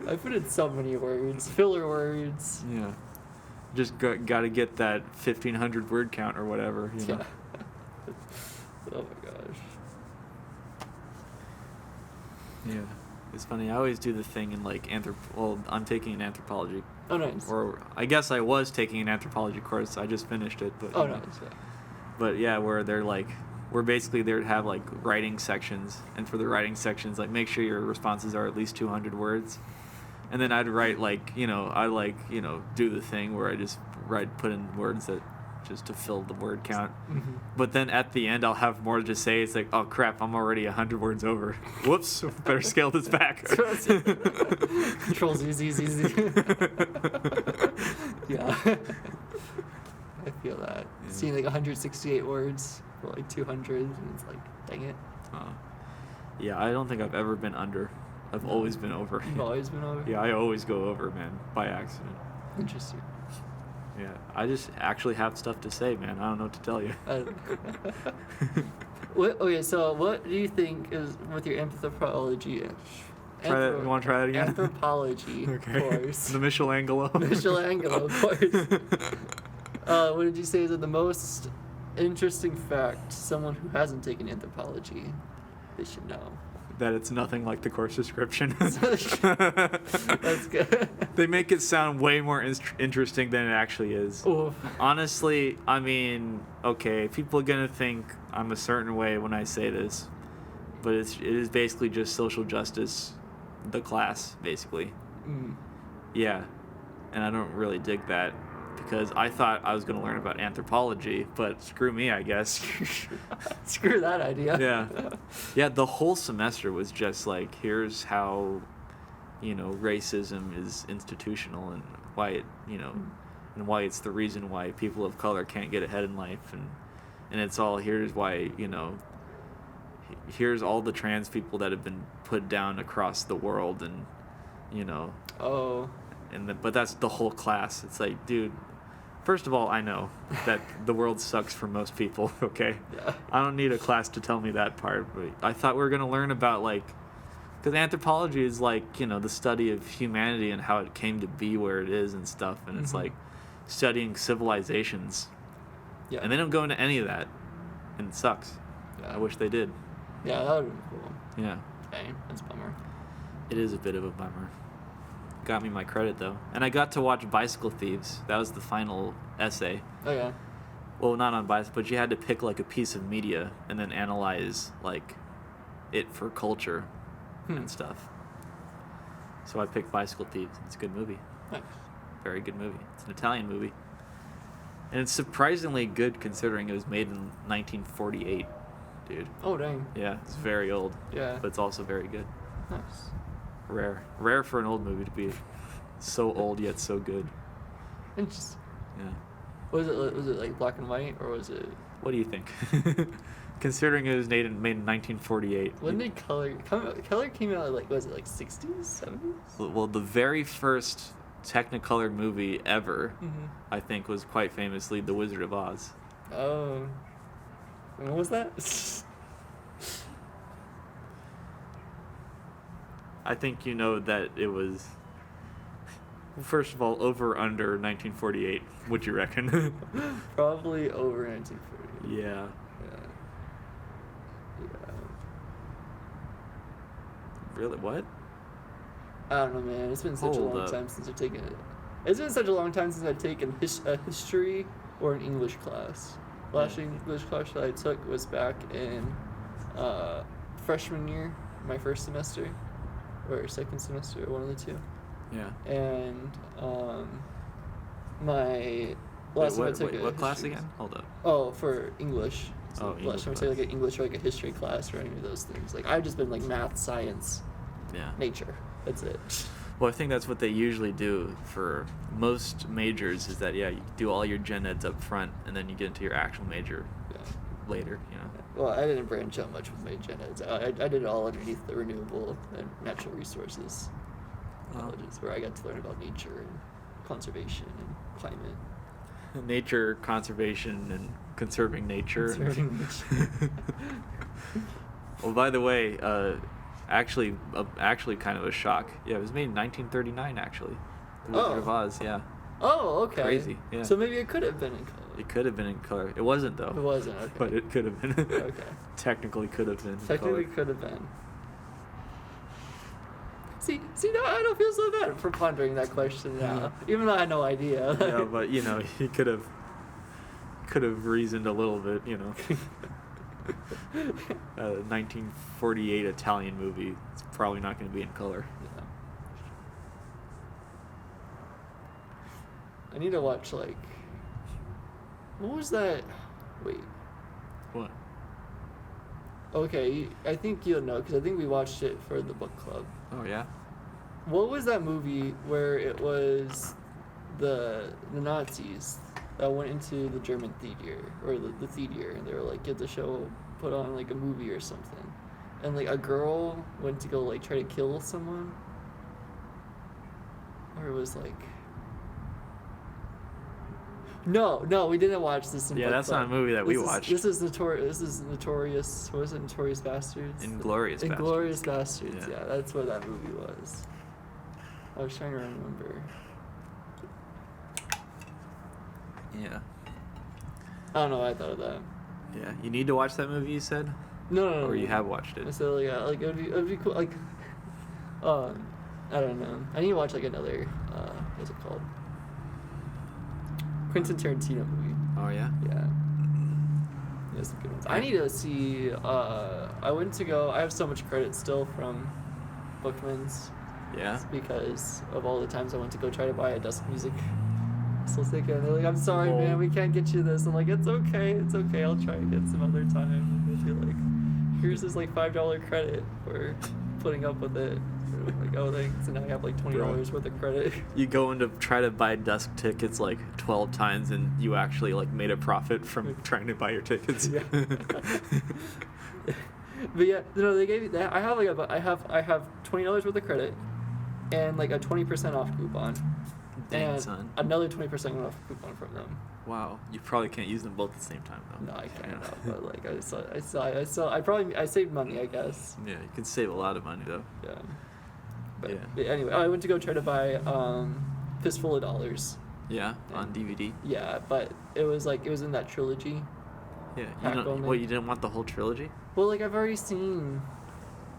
I put in so many words, filler words. Yeah. Just got to get that 1,500 word count or whatever. You know? Yeah. Oh my gosh. Yeah. It's funny. I always do the thing in like well, I'm taking an anthropology, Oh, nice. or I guess I was taking an anthropology course. I just finished it, but Oh, you know. nice. Yeah. But yeah, where they're like, where basically they would have like writing sections, and for the writing sections, like make sure your responses are at least 200 words, and then I'd write like, you know, I like, you know, do the thing where I just put in words that just to fill the word count. Mm-hmm. But then at the end, I'll have more to say. It's like, oh crap, I'm already 100 words over. Whoops, better scale this back. Control Z, Z, Z, Z. Yeah. I feel that. Yeah. Seeing like 168 words for like 200, and it's like, dang it. Yeah, I don't think I've ever been under. I've always been over. You've always been over. Yeah, I always go over, man, by accident. Interesting. Yeah, I just actually have stuff to say, man. I don't know what to tell you. Okay, so what do you think is with your anthropology? Try that. You want to try that again? Anthropology Okay. course. The Michelangelo. Michelangelo course. What did you say is the most interesting fact someone who hasn't taken anthropology they should know? That it's nothing like the course description. That's good. They make it sound way more interesting than it actually is. Oof. Honestly, I mean, okay, people are gonna think I'm a certain way when I say this, but it is basically just social justice, the class, basically. Mm. Yeah, and I don't really dig that because I thought I was gonna learn about anthropology, but screw me, I guess. Screw that idea. Yeah. Yeah, the whole semester was just like, here's how, you know, racism is institutional and why it, you know, and why it's the reason why people of color can't get ahead in life, and it's all, here's why, you know, here's all the trans people that have been put down across the world, and you know, Oh. but that's the whole class. It's like, dude, first of all, I know that the world sucks for most people, okay? Yeah. I don't need a class to tell me that part, but I thought we were going to learn about, like, because anthropology is like, you know, the study of humanity and how it came to be where it is and stuff, and it's Mhm. like studying civilizations, Yeah. and they don't go into any of that, and it sucks. Yeah. I wish they did. Yeah, that would be cool. Yeah, Dang, that's a bummer. it is a bit of a bummer. Got me my credit though, and I got to watch Bicycle Thieves. That was the final essay. Oh yeah. Well, not on bicycle, but you had to pick like a piece of media and then analyze like it for culture and stuff. So I picked Bicycle Thieves. It's a good movie. Nice. Very good movie. It's an Italian movie. And it's surprisingly good considering it was made in 1948, dude. Oh dang. Yeah, it's very old, Yeah. but it's also very good. Nice. Rare for an old movie to be so old yet so good. Interesting. Yeah. Was it like black and white, or was it? What do you think? Considering it was made in 1948. When did Color came out? Like, was it like 60s, 70s? Well, the very first Technicolor movie ever, Mm-hmm. I think, was quite famously The Wizard of Oz. Oh. And what was that? I think you know that it was, first of all, over or under 1948. Would you reckon? Probably over 1940. Yeah. Yeah. Yeah. Really? What? I don't know, man. It's been such a Hold long up. time since I've taken it. It's been such a long time since I've taken a history or an English class. Last English class that I took was back in freshman year, my first semester, or second semester, one of the two. Yeah. And my last time I took what class history again? Hold up. Oh, for English. So Oh, English last time I took like class. an English or like a history class or any of those things. Like I've just been like math, science, Yeah. nature. That's it. Well, I think that's what they usually do for most majors is that, yeah, you do all your gen eds up front and then you get into your actual major Yeah. later, you know. Well, I didn't branch out much with my gen eds. I did it all underneath the renewable and natural resources colleges, where I got to learn about nature and conservation and climate. Nature conservation and conserving nature. Conserving nature. Well, by the way, actually kind of a shock. Yeah, it was made in 1939, actually. The Wizard of Oh. Oz, yeah. Oh, okay. Crazy, yeah. So maybe it could have been in color. It could have been in color. It wasn't, though. It wasn't, okay. But it could have been. Okay. Technically could have been in Technically color. could have been. See, now I don't feel so bad for pondering that question now, even though I had no idea. Yeah, but, you know, he could have reasoned a little bit, you know. 1948 Italian movie. It's probably not going to be in color. Yeah. I need to watch like. What was that? Wait. What? Okay, I think you'll know because I think we watched it for the book club. Oh, yeah? What was that movie where it was the Nazis that went into the German theater or the theater and they were like get the show put on like a movie or something, and like a girl went to go like try to kill someone, or it was like. No, we didn't watch this. In Yeah, book that's club. not a movie that we watched. This is notorious. This is notorious. What was it? Notorious Bastards. Inglourious Basterds. Inglorious Bastards. Yeah. Yeah, that's what that movie was. I was trying to remember. Yeah. I don't know why I thought of that. Yeah. You need to watch that movie, you said? No. Or you have watched it? So yeah, like it'd be cool. Like, I don't know. I need to watch like another. What's it called? Quentin Tarantino movie. Oh, yeah? Yeah. There's some good ones. I need to see. I went to go. I have so much credit still from Bookman's Yeah? because of all the times I went to go try to buy a Dusk Music still ticket. And they're like, "I'm sorry, Oh. man, we can't get you this." I'm like, "It's okay. I'll try again some other time." And they'll be like, "Here's this like $5 credit for putting up with it." And I'm like, "Oh, thanks." And now I have like $20 worth of credit. You go in to try to buy Dusk tickets like 12 times and you actually like made a profit from trying to buy your tickets. Yeah. But yeah, no, they gave me that. I have like I have $20 worth of credit, and like a 20% off coupon, Dang, and son. another 20% off coupon from them. Wow. You probably can't use them both at the same time, though. No, I can't. But like I saved money, I guess. Yeah, you can save a lot of money, though. Yeah. But Yeah. but anyway, I went to go try to buy Fistful of Dollars. Yeah, on DVD. Yeah, but it was in that trilogy. Yeah. Pack You don't, only. what, you didn't want the whole trilogy? Well, like I've already seen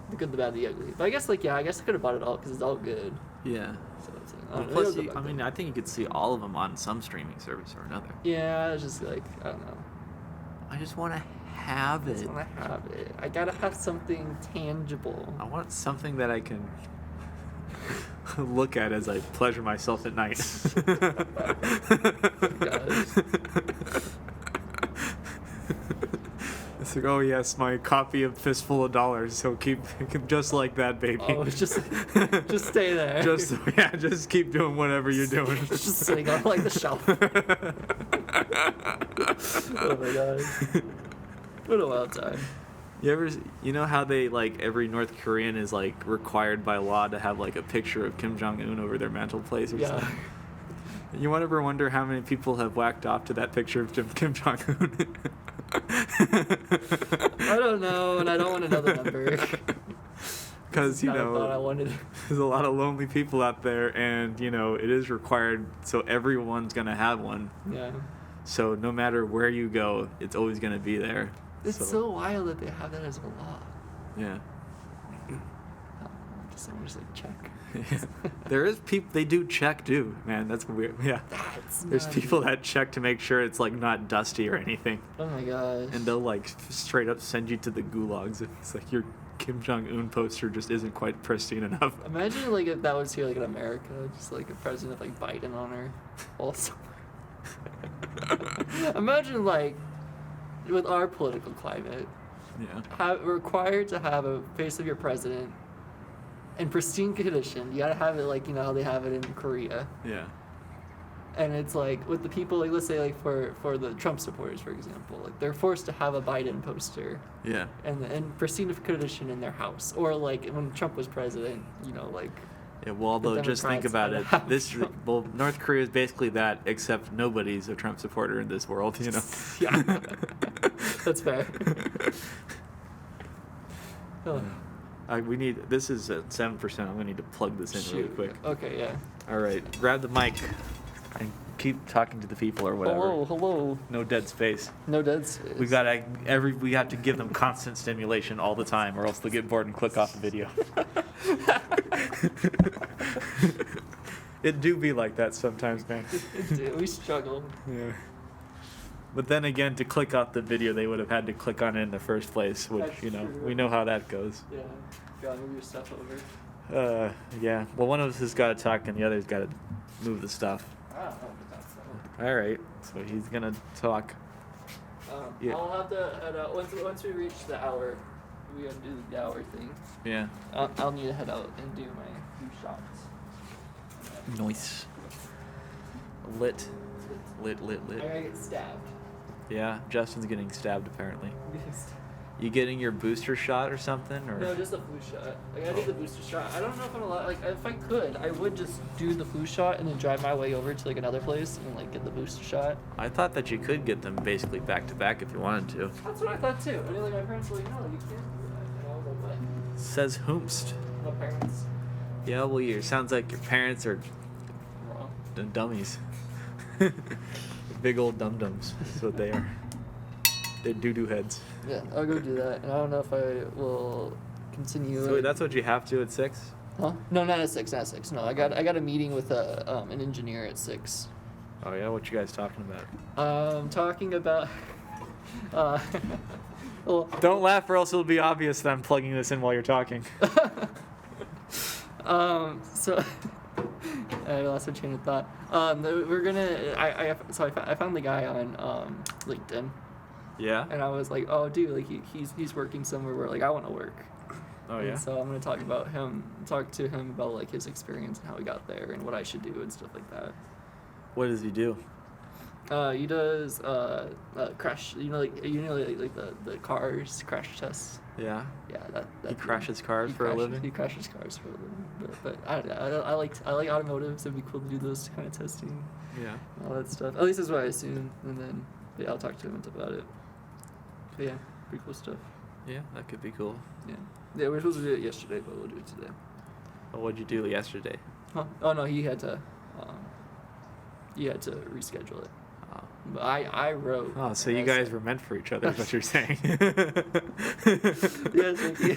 The Good, the Bad, the Ugly. But I guess I could have bought it all because it's all good. Yeah. So it's like, Well, don't know, plus, maybe I'll go I back mean, then. I think you could see all of them on some streaming service or another. Yeah, it's just like I don't know. I just want to have I it. just want to have it. I gotta have something tangible. I want something that I can look at as I pleasure myself at night. It's like, oh yes, my copy of Fistful of Dollars. So keep just like that, baby. Oh, it's just stay there. just keep doing whatever you're doing. It's just sitting on like the shelf. Oh my god. What a wild time. You know how they like every North Korean is like required by law to have like a picture of Kim Jong Un over their mantelpiece or Yeah. something? You ever wonder how many people have whacked off to that picture of Kim Jong Un? I don't know, and I don't want to know the number. Because Not a thought I wanted. there's a lot of lonely people out there, and it is required, so everyone's gonna have one. Yeah. So no matter where you go, it's always gonna be there. It's so wild that they have that as a law. Yeah. Someone just like check. There is people, they do check too, man. That's weird. Yeah. That's There's nutty. people that check to make sure it's like not dusty or anything, Oh my gosh. and they'll like straight up send you to the gulags if it's like your Kim Jong Un poster just isn't quite pristine enough. Imagine like if that was here like in America, just like a president like Biden on her. Also. Imagine like with our political climate, Yeah. required to have a face of your president in pristine condition. You gotta have it like how they have it in Korea. Yeah. And it's like with the people, like let's say like for the Trump supporters, for example, like they're forced to have a Biden poster Yeah. and pristine condition in their house, or like when Trump was president, like Yeah. Well, although just think Democrats about had it, to have Trump. well, North Korea is basically that, except nobody's a Trump supporter in this world. Yeah, that's fair. Oh, We need. This is at 7%. I'm gonna need to plug this in really shoot. quick. Okay, yeah. All right, grab the mic and keep talking to the people or whatever. Hello. No dead space. No dead space. We have to give them constant stimulation all the time, or else they'll get bored and click off the video. It do be like that sometimes, man. Dude, we struggle. Yeah. But then again, to click off the video, they would have had to click on it in the first place, which That's true. we know how that goes. Yeah. Gotta move your stuff over. Yeah. Well, one of us has got to talk, and the other's got to move the stuff. I don't know what that's about. All right. So he's gonna talk. Yeah. I'll have to head out once we reach the hour. We gotta do the hour thing. Yeah. I'll need to head out and do my few shots. Noise. Lit. I gotta get stabbed. Yeah. Justin's getting stabbed apparently. You getting your booster shot or something, or? No, just a flu shot. I gotta do the booster shot. I don't know if I'm allowed. Like, if I could, I would just do the flu shot and then drive my way over to like another place and like get the booster shot. I thought that you could get them basically back to back if you wanted to. That's what I thought too. I mean, like my parents were like, no, you can't do that. And I was like, what? Says whomst. My parents Yeah, well, it sounds like your parents are wrong. dummies. Big old dum-dums. That's what they are. They're doo-doo heads. Yeah, I'll go do that. And I don't know if I will continue. So wait, that's what you have to at 6? Huh? No, not at 6. Not at 6. No, I got a meeting with an engineer at 6. Oh yeah, what you guys talking about? Talking about. Well, Don't laugh, or else it'll be obvious that I'm plugging this in while you're talking. So I lost my train of thought. We're gonna. I found the guy on LinkedIn, Yeah. and I was like, oh, dude, like he's working somewhere where like I want to work. Oh And yeah. so I'm gonna talk to him about like his experience and how he got there and what I should do and stuff like that. What does he do? He does crash. Like the cars crash tests. Yeah. Yeah, that He dude. crashes cars He for a crashes- living? He crashes cars for a living. But I like automotives. It'd be cool to do those kind of testing, Yeah. and all that stuff. At least that's what I assume. And then yeah, I'll talk to him about it. But yeah, pretty cool stuff. Yeah, that could be cool. Yeah, we were supposed to do it yesterday, but we'll do it today. Well, what'd you do yesterday? Huh? Oh no, he had to reschedule it. Oh. But I wrote. Oh, so you guys were meant for each other, is what you're saying. Yes, thank you.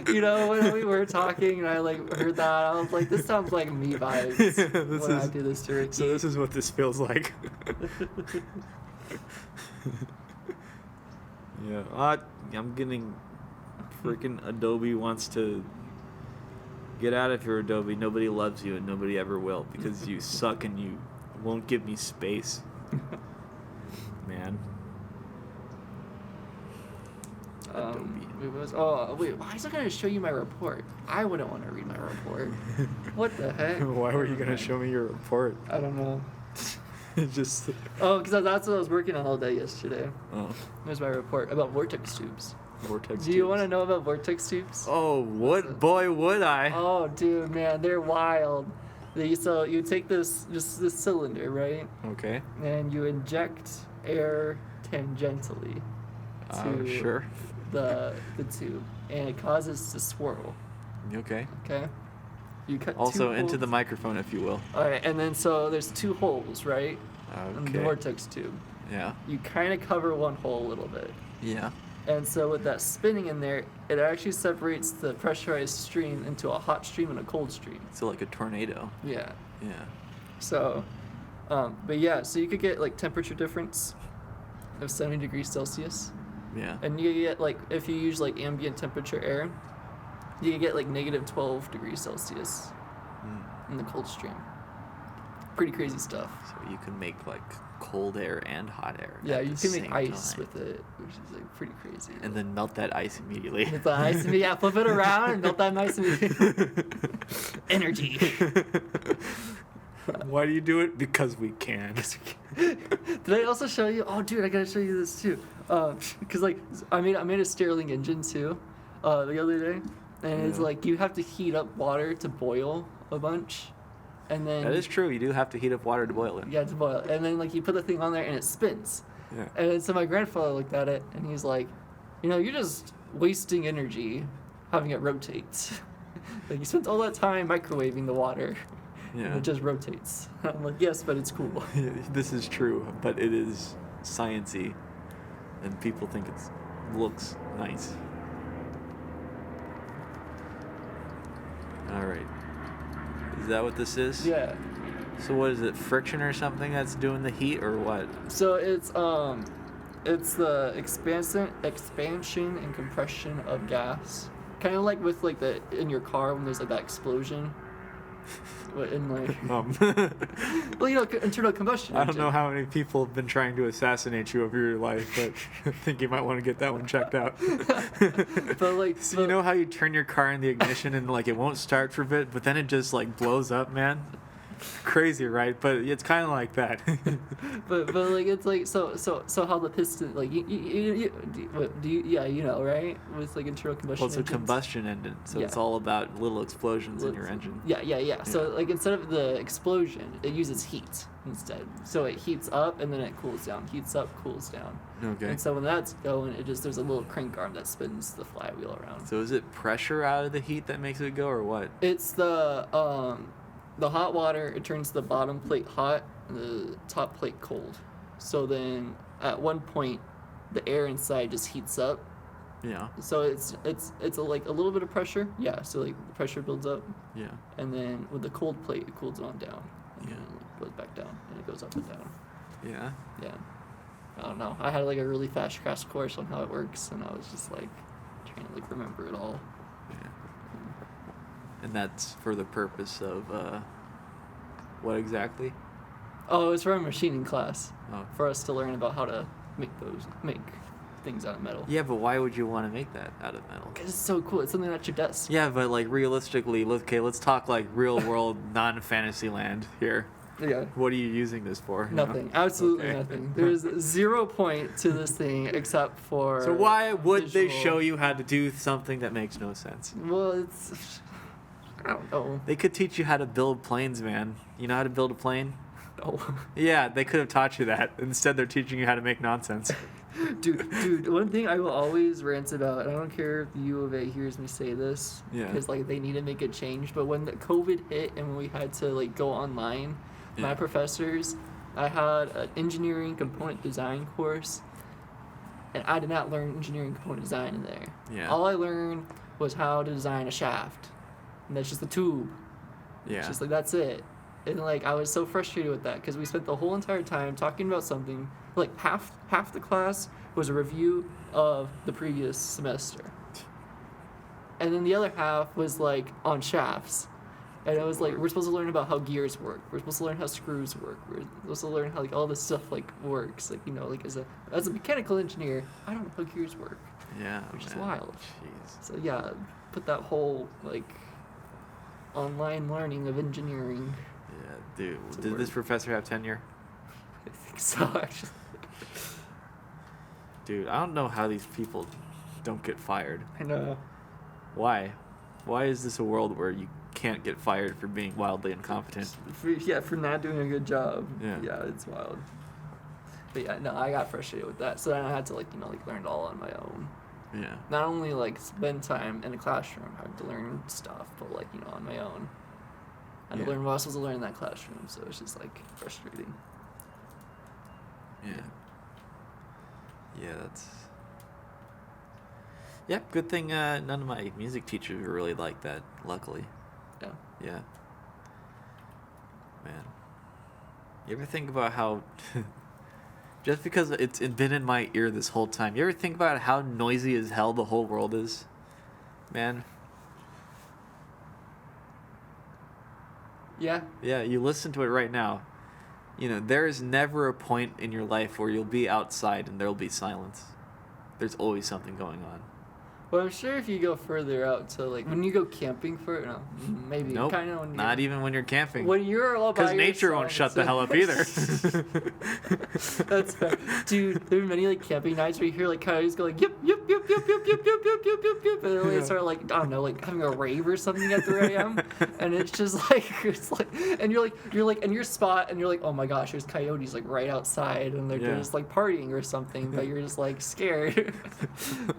You know, when we were talking and I like heard that, I was like, this sounds like me vibes This when I is- do this to Ricky. So this is what this feels like. Yeah, I'm getting freaking Adobe wants to get out of here, Adobe. Nobody loves you and nobody ever will because you suck and you won't give me space. Man. Adobe. Wait, why is it going to show you my report? I wouldn't want to read my report. What the heck? Why were you gonna show me your report? I don't know. Just Oh, because that's what I was working on all day yesterday. oh, There's my report about vortex tubes. vortex. Do you tubes. want to know about vortex tubes? Oh, what boy would I? Oh, dude, man, they're wild. So you take this cylinder, right, Okay. and you inject air tangentially to Sure. the tube, and it causes to swirl. Okay. Okay. You cut Also two into the holes. microphone, if you will. All right, and then so there's two holes, right, in the Okay. vortex tube. Yeah. You kind of cover one hole a little bit. Yeah. And so with that spinning in there, it actually separates the pressurized stream into a hot stream and a cold stream. So like a tornado. Yeah. Yeah. So, but yeah, so you could get like temperature difference of 70 degrees Celsius. Yeah. And you get like, if you use like ambient temperature air, you can get like negative 12 degrees Celsius in the cold stream. Pretty crazy stuff. So you can make like cold air and hot air. Yeah, at you the can make same ice time. with it, which is like pretty crazy. And then melt that ice immediately. With the ice, yeah, flip it around and melt that ice. Energy. Why do you do it? Because we can. Did I also show you? Oh, dude, I gotta show you this too. Cause like I made a Stirling engine too, the other day, and it's Yeah. like you have to heat up water to boil a bunch, and then That is true. You do have to heat up water to boil it. yeah, to boil, and then like you put the thing on there and it spins, Yeah. and then, so my grandfather looked at it and he's like, you know, you're just wasting energy having it rotate. Like you spent all that time microwaving the water. And Yeah. it just rotates. I'm like, yes, but it's cool. This is true, but it is science-y, and people think it looks nice. All right. Is that what this is? Yeah. So what is it? Friction or something that's doing the heat, or what? So it's the expansion and compression of gas. Kind of like with like the in your car when there's like that explosion. In like, well, you know, internal combustion. I don't know engine. how many people have been trying to assassinate you over your life, but I think you might want to get that one checked out. But like, So you know how you turn your car in the ignition and like it won't start for a bit, but then it just like blows up, man? Crazy, right? But it's kind of like that. but like it's like so how the piston like you yeah, you know, right, with like internal combustion. Well, it's a engines. combustion engine, so it's Yeah. all about little explosions in your engine. Yeah. So like instead of the explosion, it uses heat instead. So it heats up and then it cools down. Heats up, cools down. Okay. And so when that's going, there's a little crank arm that spins the flywheel around. So is it pressure out of the heat that makes it go, or what? It's the hot water. It turns the bottom plate hot and the top plate cold. So then at one point, the air inside just heats up. Yeah. So it's like a little bit of pressure. Yeah. So like the pressure builds up, Yeah. and then with the cold plate, it cools on down, and Yeah. then it goes back down, and it goes up and down. Yeah. Yeah. I don't know. I had like a really fast crash course on how it works, and I was just like trying to like remember it all. Yeah. And that's for the purpose of what exactly? Oh, it's for a machining class Oh. for us to learn about how to make things out of metal. Yeah, but why would you want to make that out of metal? 'Cause it's so cool. It's something at your desk. Yeah, but like realistically, let's talk like real world, non-fantasy land here. Yeah. What are you using this for? you know? Nothing. Absolutely Okay. nothing. There's 0 point to this thing except for. So why would they visual- show you how to do something that makes no sense? Well, it's. I don't know. They could teach you how to build planes, man. You know how to build a plane? No. Yeah, they could have taught you that. Instead, they're teaching you how to make nonsense. Dude, one thing I will always rant about, and I don't care if the U of A hears me say this, Yeah. because like they need to make a change. But when the COVID hit and when we had to like go online, my Yeah. professors, I had an engineering component design course, and I did not learn engineering component design in there. Yeah. All I learned was how to design a shaft, and that's just the tube. Yeah. It's just like that's it. And like I was so frustrated with that because we spent the whole entire time talking about something. Like half the class was a review of the previous semester, and then the other half was like on shafts. And it was like we're supposed to learn about how gears work. We're supposed to learn how screws work. We're supposed to learn how like all this stuff like works. Like like as a mechanical engineer, I don't know how gears work. Yeah. Which is man. wild. Jeez. So yeah, put that whole like online learning of engineering. Yeah, dude. It's a Did this word. professor have tenure? I think so actually. Dude, I don't know how these people don't get fired. I know. Why? Why is this a world where you can't get fired for being wildly incompetent? For not doing a good job. Yeah. Yeah, it's wild. But yeah, no, I got frustrated with that. So then I had to learn it all on my own. Yeah. Not only spend time in the classroom, I had to learn stuff, but on my own. I had Yeah. to learn what I was supposed to learn in that classroom, so it's just frustrating. Yeah. Yeah, that's. Yeah, good thing none of my music teachers were really like that, luckily. Yeah. Yeah. Man. You ever think about how. Just because it's been in my ear this whole time, you ever think about how noisy as hell the whole world is? Man. Yeah. Yeah, you listen to it right now. There is never a point in your life where you'll be outside and there'll be silence. There's always something going on. Well, I'm sure if you go further out to when you go camping maybe Nope, kind of when not even when you're camping. when you're all by Because nature won't yourself, shut the hell up either. That's fair. Dude, there are many camping nights where you hear coyotes go yip yip yip yip yip yip yip yip yip yip yip, and then they start I don't know having a rave or something at 3 a.m. and it's just and you're in your spot and you're oh my gosh, there's coyotes right outside and they're Yeah. just partying or something, but you're just scared.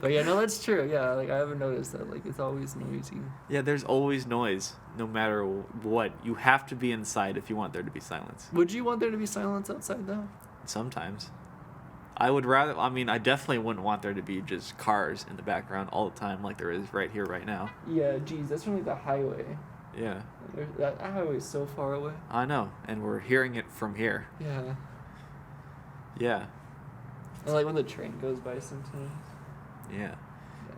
But yeah, no, that's true. Yeah, I haven't noticed that it's always noisy. Yeah, there's always noise, no matter what. You have to be inside if you want there to be silence. Would you want there to be silence outside though? Sometimes. I would rather, I definitely wouldn't want there to be just cars in the background all the time like there is right here, right now. Yeah, geez, that's from the highway. Yeah, That highway is so far away. I know, and we're hearing it from here. Yeah. Yeah, And when the train goes by sometimes. yeah.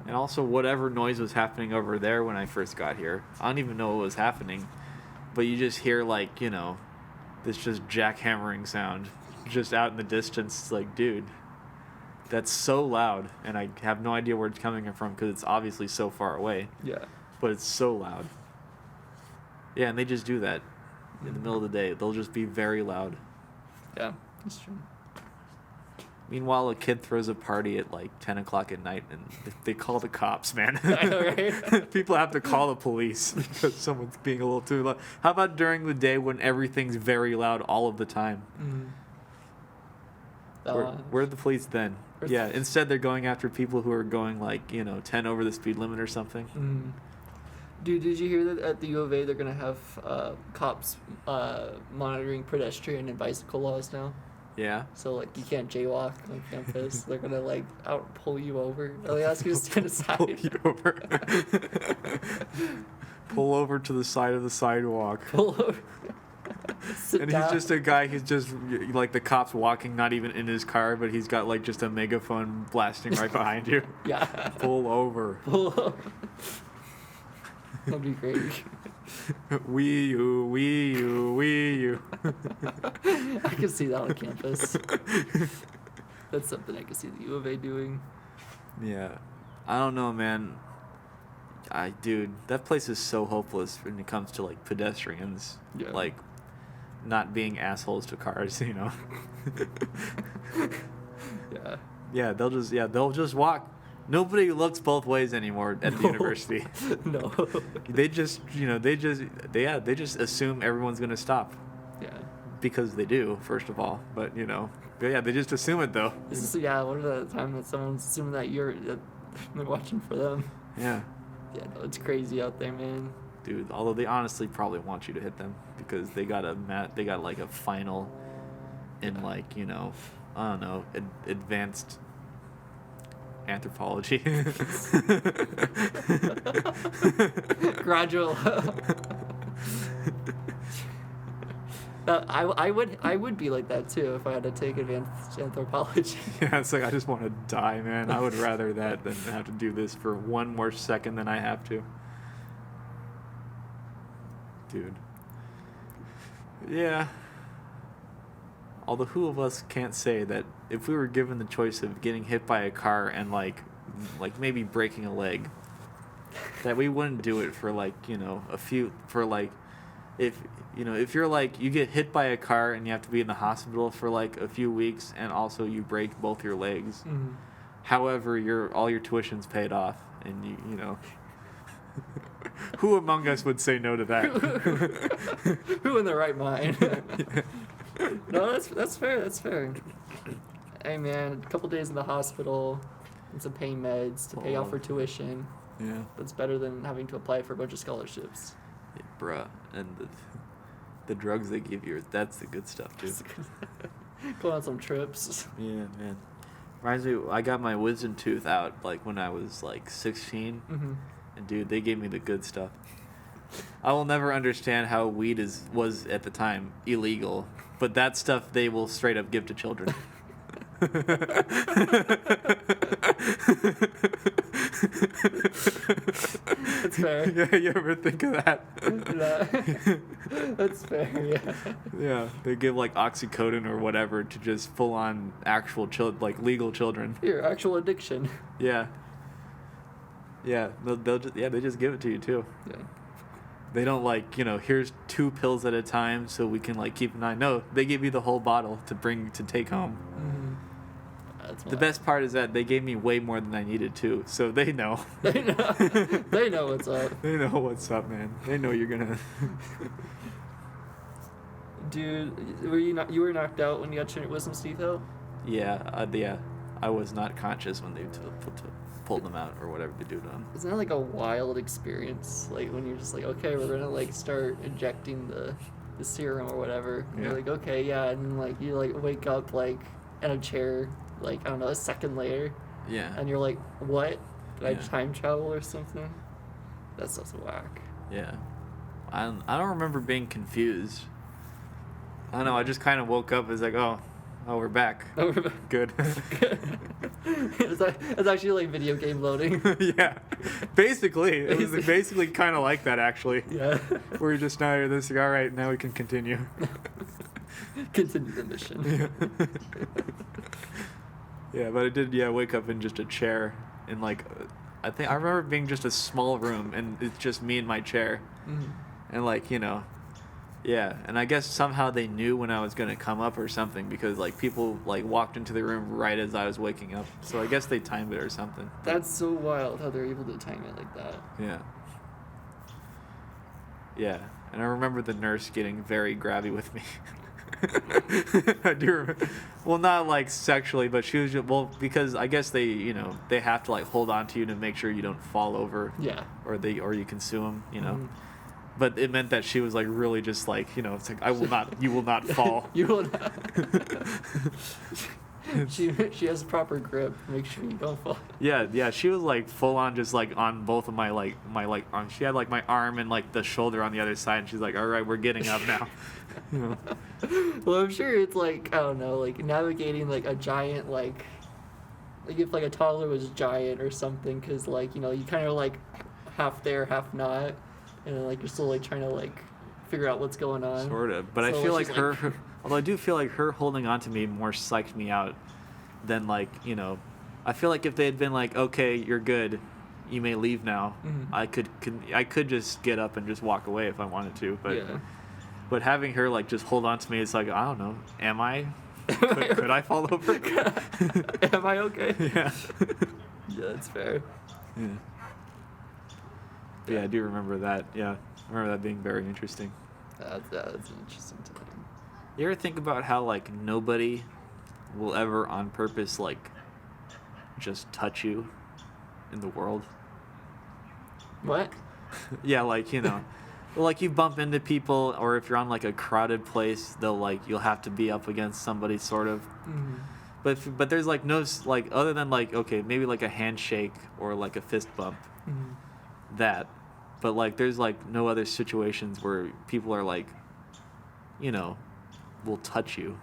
And also, whatever noise was happening over there when I first got here, I don't even know what was happening, but you just hear this just jackhammering sound just out in the distance. It's dude, that's so loud, and I have no idea where it's coming from because it's obviously so far away, Yeah. but it's so loud. Yeah, and they just do that in the middle of the day. They'll just be very loud. Yeah, that's true. Meanwhile, a kid throws a party at 10 o'clock at night, and they call the cops, man. I know, right? People have to call the police because someone's being a little too loud. How about during the day when everything's very loud all of the time? Where are the police then? Where's Yeah, the- instead they're going after people who are going 10 over the speed limit or something. Dude, did you hear that at the U of A they're gonna have cops monitoring pedestrian and bicycle laws now? Yeah. So you can't jaywalk on campus. They're gonna out pull you over. They ask you to stand aside. Pull you over. Pull over to the side of the sidewalk. Pull over. Sit And down. he's just a guy who's just the cops walking, not even in his car, but he's got just a megaphone blasting right behind you. Yeah. Pull over. Pull over. That'd be great. Wee you, wee you, wee you. I can see that on campus. That's something I can see the U of A doing. Yeah. I don't know, man. Dude, that place is so hopeless when it comes to pedestrians. Yeah. not being assholes to cars, you know. Yeah. They'll just walk. Nobody looks both ways anymore at the university. No. They just assume everyone's gonna stop Yeah. because they do, first of all. But they just assume it though. This is what are the time that someone's assuming that they're watching for them. Yeah, Yeah, no, it's crazy out there, man. dude. Although they honestly probably want you to hit them because they got like a final in like I don't know advanced anthropology. Gradual. I would be like that too if I had to take advanced anthropology. Yeah, it's like I just want to die, man. I would rather that than have to do this for one more second than I have to. Dude. Yeah. Although who of us can't say that if we were given the choice of getting hit by a car and like maybe breaking a leg, that we wouldn't do it for if you're like you get hit by a car and you have to be in the hospital for like a few weeks and also you break both your legs. Mm-hmm. However, all your tuition's paid off and you know who among us would say no to that? Who in their right mind? No, that's fair. That's fair. Hey man, a couple days in the hospital and some pain meds to pay off for tuition. Yeah. That's better than having to apply for a bunch of scholarships. Yeah, bruh. And the drugs they give you, that's the good stuff too. Go on some trips. Yeah, man. Reminds me, I got my wisdom tooth out like when I was like 16, Mm-hmm. and dude, they gave me the good stuff. I will never understand how weed was at the time illegal, but that stuff they will straight up give to children. That's fair. Yeah, you ever think of that? That's fair, yeah. Yeah, they give like oxycodone or whatever to just full on actual like legal children. Your actual addiction. Yeah. Yeah, they just give it to you too. Yeah. They don't like, here's 2 pills at a time so we can like keep an eye. No, they give you the whole bottle to take home. Mm-hmm. That's The best part is that they gave me way more than I needed to, so they know. They know. They know what's up. They know what's up, man. They know you're gonna. Dude, you were knocked out when you got your wisdom teeth out? Yeah. I was not conscious when they pulled them out or whatever they do to them. Isn't that like a wild experience? Like when you're just like, okay, we're gonna like start injecting the serum or whatever. And Yeah. You're like, okay, yeah, and then like you like wake up like in a chair, like I don't know, a second later, Yeah. and you're like, what? Did I Yeah. time travel or something? That's so whack. Yeah. I don't remember being confused. I don't know. I just kind of woke up as like, oh, we're back. Good. It's actually like video game loading. Yeah. Basically, it was basically kind of like that actually. Yeah. We're just now you're this. All right, now we can continue. Continue the mission. Yeah, but I did. Yeah, wake up in just a chair in like, I remember being just a small room and it's just me and my chair, Mhm. and like yeah, and I guess somehow they knew when I was gonna come up or something because like people like walked into the room right as I was waking up, so I guess they timed it or something. That's so wild how they're able to time it like that. Yeah. Yeah, and I remember the nurse getting very grabby with me. I do remember. Well, not like sexually, but she was because I guess they they have to like hold on to you to make sure you don't fall over Yeah. or you can sue them, Mhm. But it meant that she was like really just like it's like you will not fall. You will not. She has proper grip. Make sure you don't fall. Yeah, she was like full on just like on both of my arms. She had like my arm and like the shoulder on the other side, and she's like, all right, we're getting up now. Well, I'm sure it's like I don't know, like navigating like a giant like if like a toddler was giant or something, because like you kind of like half there, half not, and then, like you're still like trying to like figure out what's going on. Sort of, but I So feel like she's her, although I do feel like her holding on to me more psyched me out than like I feel like if they had been like, okay, you're good, you may leave now. Mhm. I could just get up and just walk away if I wanted to, but Yeah. But having her like just hold on to me, it's like I don't know. Am I? Could I fall over? Am I okay? Yeah. Yeah, that's fair. Yeah. Yeah, I do remember that. Yeah, I remember that being very interesting. That's an interesting time. You ever think about how like nobody will ever on purpose like just touch you in the world? What? Yeah, like, you know, like you bump into people, or if you're on like a crowded place, they'll like you'll have to be up against somebody sort of. Mm-hmm. But there's like no like other than like okay maybe like a handshake or like a fist bump, that, but like there's like no other situations where people are like, you know, will touch you.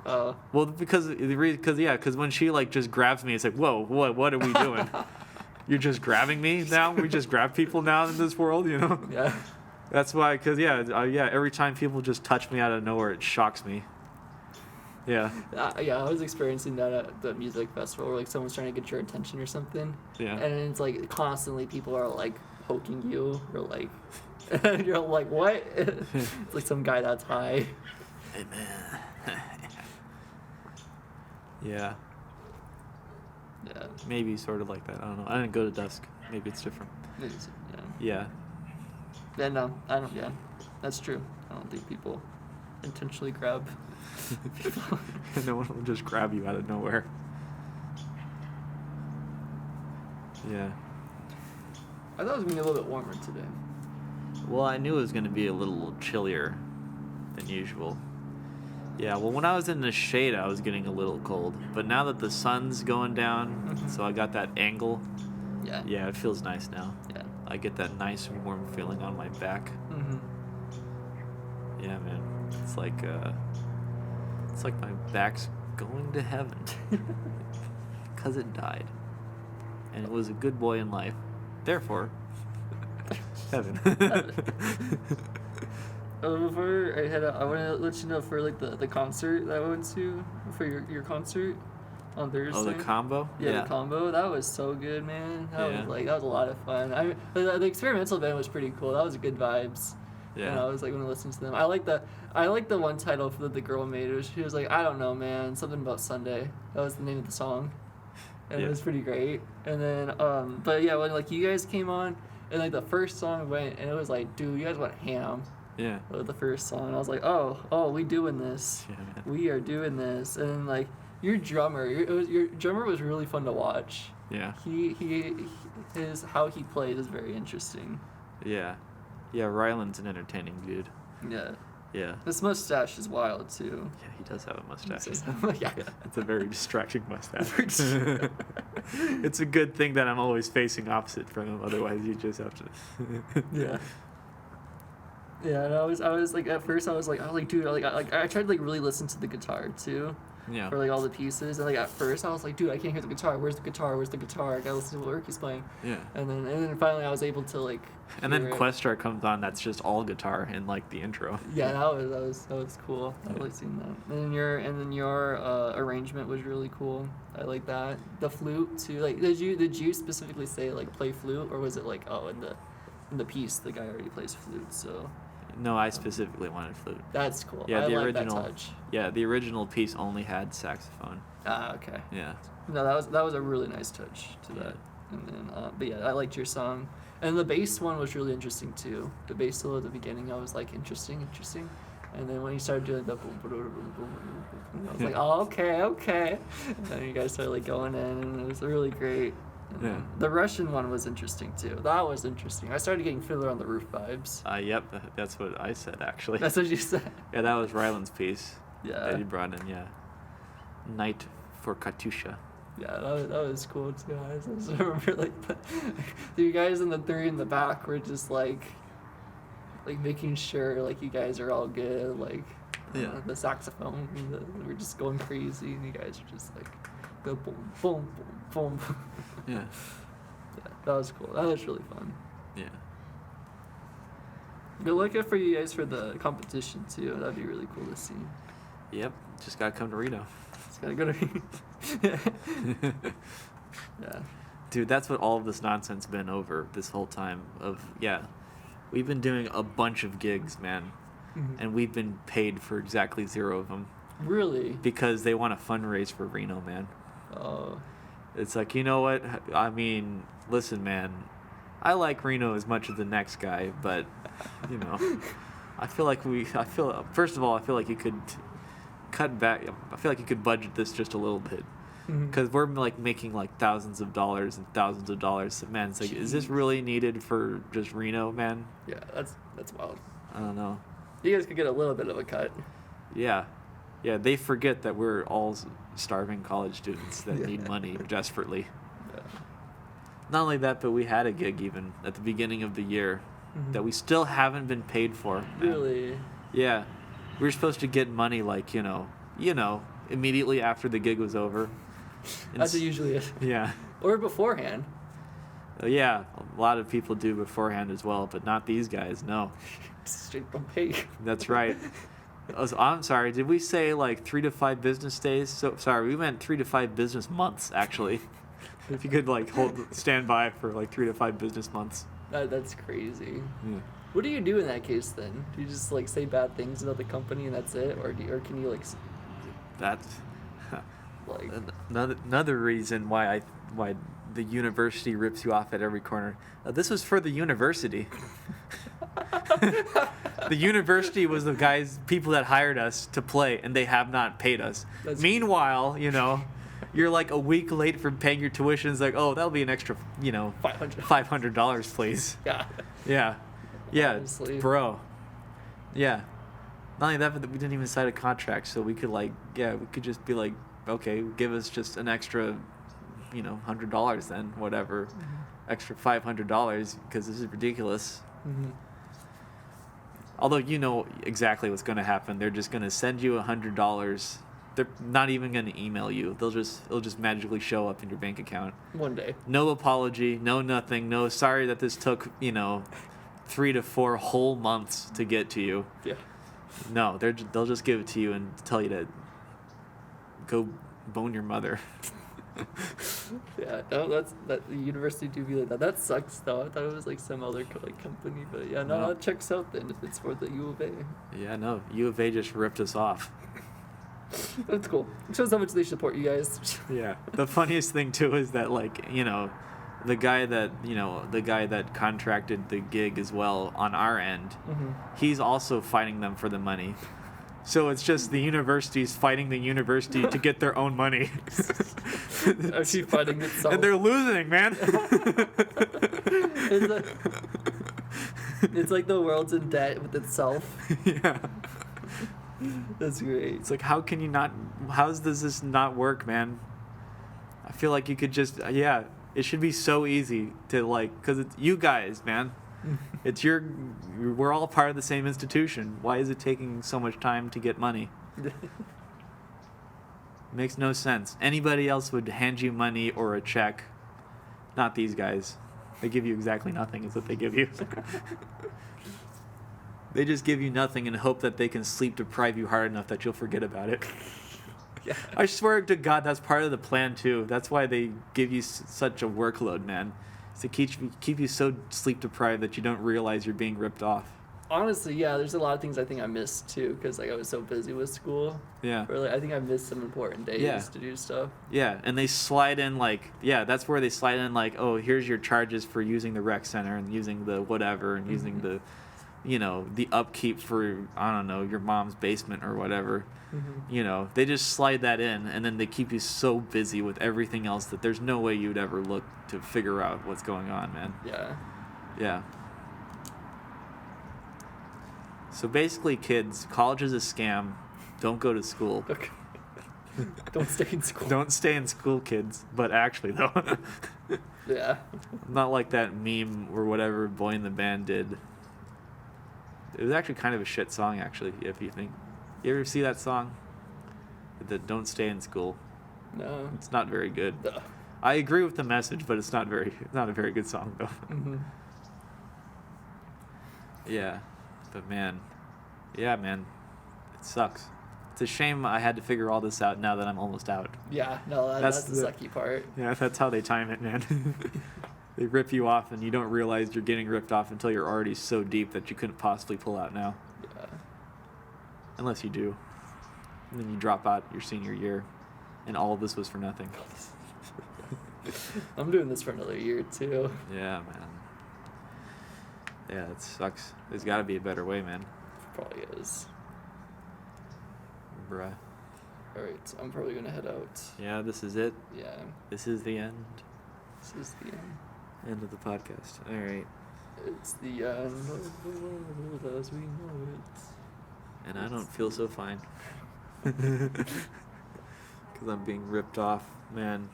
Well, because when she like just grabs me, it's like whoa, what are we doing? You're just grabbing me now? We just grab people now in this world, you know? Yeah. That's why, because every time people just touch me out of nowhere, it shocks me. Yeah. Yeah, I was experiencing that at the music festival where like someone's trying to get your attention or something. Yeah. And it's like constantly people are like poking you or like and you're like, what? It's like some guy that's high. Hey, man. Yeah. Yeah. Maybe sort of like that. I don't know. I didn't go to Dusk. Maybe it's different. It's- yeah. Yeah. Yeah, no, I don't. Yeah, that's true. I don't think people intentionally grab people. No one will just grab you out of nowhere. Yeah. I thought it was gonna be a little bit warmer today. Well, I knew it was going to be a little chillier than usual. Yeah, well, when I was in the shade, I was getting a little cold. But now that the sun's going down, so I got that angle, Yeah. yeah, it feels nice now. Yeah. I get that nice warm feeling on my back. Mm-hmm. Yeah, man. It's like my back's going to heaven. 'Cause it died. And it was a good boy in life. Therefore, heaven. Before I want to let you know for like the concert that I went to for your concert on Thursday. Oh, the combo? Yeah, the combo. That was so good, man. That Yeah. was a lot of fun. The experimental band was pretty cool. That was good vibes. Yeah. And I was like when I listened to them. I like the one title that the girl made. She was like, I don't know, man, something about Sunday. That was the name of the song. And Yeah. it was pretty great. And then but yeah, when like you guys came on and like the first song went and it was like, dude, you guys went ham Yeah. with the first song. I was like, oh, we doing this. Yeah, man. We are doing this. And then, like your drummer was really fun to watch. Yeah. His how he played is very interesting. Yeah. Yeah, Ryland's an entertaining dude. Yeah. Yeah. This mustache is wild too. Yeah, he does have a mustache. Yeah. It's a very distracting mustache. Very distracting. It's a good thing that I'm always facing opposite from him. Otherwise, you just have to. Yeah. Yeah, and I was like at first I was like dude, I tried to like really listen to the guitar too. Yeah. For like all the pieces, and like at first I was like, dude, I can't hear the guitar. Where's the guitar? Where's the guitar? I gotta listen to what Ricky's playing. Yeah. And then finally I was able to like. And then hear it. Questar comes on. That's just all guitar in like the intro. Yeah, that was cool. I like seeing that. And then your arrangement was really cool. I like that. The flute too. Like, did you specifically say like play flute, or was it like in the piece the guy already plays flute? So. No, I specifically wanted flute. That's cool. Yeah, I the like original. that touch. Yeah, the original piece only had saxophone. Ah, okay. Yeah. No, that was a really nice touch to that. And then, but yeah, I liked your song, and the bass one was really interesting too. The bass solo at the beginning, I was like, interesting. And then when you started doing the boom, boom, boom, boom, boom, I was like, oh, okay. And then you guys started like going in, and it was really great. And Yeah. then the Russian one was interesting too. That was interesting. I started getting Fiddler on the Roof vibes. Yep, that's what I said actually. That's what you said. Yeah, that was Ryland's piece. Yeah. That he brought in. Yeah. Night for Katusha. Yeah, that was cool too. I just remember like you guys in the three in the back were just like making sure like you guys are all good. Like the saxophone, we're just going crazy, and you guys are just like go boom, boom, boom, boom. Yeah. Yeah, that was cool. That was really fun. Yeah. Good luck for you guys for the competition too. That'd be really cool to see. Yep. Just gotta come to Reno. Just gotta go to. Yeah. Dude, that's what all of this nonsense been over this whole time. We've been doing a bunch of gigs, man. Mhm. and we've been paid for exactly 0 of them Really? because they want to fundraise for Reno, man. Oh. It's like, you know what? I mean, listen, man. I like Reno as much as the next guy, but you know, first of all, I feel like you could cut back. I feel like you could budget this just a little bit. Mhm. Because we're like making like thousands of dollars and thousands of dollars. Man, it's like, is this Jeez. really needed for just Reno, man? Yeah, that's wild. I don't know. You guys could get a little bit of a cut. Yeah. Yeah, they forget that we're all starving college students that Yeah. need money desperately. Yeah. Not only that, but we had a gig even at the beginning of the year Mhm. that we still haven't been paid for. man. Really? Yeah. We were supposed to get money like, immediately after the gig was over. And As it usually is. Yeah. Or beforehand. Yeah, a lot of people do beforehand as well, but not these guys. No, Straight from pay. that's right. I'm sorry. Did we say like 3 to 5 business days? So sorry, we meant 3 to 5 business months actually. If you could like stand by for like 3 to 5 business months. That's crazy. Yeah. What do you do in that case then? Do you just like say bad things about the company and that's it, or can you like That's like another reason why the university rips you off at every corner. This was for the university. The university was the people that hired us to play, and they have not paid us. That's- Meanwhile, you're like a week late for paying your tuition. It's like, oh, that'll be an extra, $500, please. yeah? Yeah, Honestly. bro. Yeah. Not only that, but we didn't even sign a contract, so we could we could just be like, okay, give us just an extra, $100 then, whatever, extra $500 because this is ridiculous. Mm-hmm. Although you know exactly what's going to happen, they're just going to send you $100. They're not even going to email you. It'll just magically show up in your bank account. One day. No apology, no nothing, no sorry that this took 3 to 4 whole months to get to you. Yeah. No, they'll just give it to you and tell you to go bone your mother. Yeah, no, that the university do be like that. That sucks though. I thought it was like some other company, but yeah, no, No. that checks out then if it's for the U of A. Yeah, no, U of A just ripped us off. That's cool. It shows how much they support you guys. Yeah. The funniest thing too is that the guy that contracted the gig as well on our end, Mm-hmm. he's also fighting them for the money. So it's just the university's fighting the university to get their own money. Actually fighting itself. And they're losing, man. It's like the world's in debt with itself. Yeah. That's great. It's like, how does this not work, man? I feel like you could just, it should be so easy to because it's you guys, man. It's we're all part of the same institution. Why is it taking so much time to get money? Makes no sense. Anybody else would hand you money or a check. Not these guys. They give you exactly nothing is what they give you. They just give you nothing and hope that they can sleep deprive you hard enough that you'll forget about it. Yeah. I swear to God, that's part of the plan too. That's why they give you such a workload, man. It's to keep you so sleep deprived that you don't realize you're being ripped off. Honestly, yeah, there's a lot of things I think I missed too because I was so busy with school. Yeah. Or I think I missed some important days Yeah. to do stuff. Yeah, and they slide in that's where they slide in oh, here's your charges for using the rec center and using the whatever and using the the upkeep for, I don't know, your mom's basement or whatever. Mm-hmm. They just slide that in and then they keep you so busy with everything else that there's no way you'd ever look to figure out what's going on, man. Yeah. Yeah. So basically, kids, college is a scam. Don't go to school. Okay. Don't stay in school. Don't stay in school, kids. But actually, though, Yeah. not like that meme or whatever Boy in the Band did. It was actually kind of a shit song, actually, if you think. You ever see that song? The Don't Stay in School. No. It's not very good. Duh. I agree with the message, but it's not a very good song, though. Mm-hmm. Yeah. But man, it sucks. It's a shame I had to figure all this out now that I'm almost out. Yeah. No, that's the the- sucky part. Yeah, that's how they time it, man. They rip you off and you don't realize you're getting ripped off until you're already so deep that you couldn't possibly pull out now. Yeah. Unless you do. And then you drop out your senior year, and all of this was for nothing. I'm doing this for another year too. Yeah, man. Yeah, it sucks. There's got to be a better way, man. Probably is. Bruh. All right, so I'm probably gonna head out. Yeah, this is it. Yeah, This is the end. this is the end. End of the podcast. All right. It's the end of the world as we know it. And I don't feel so fine. Because I'm being ripped off, man.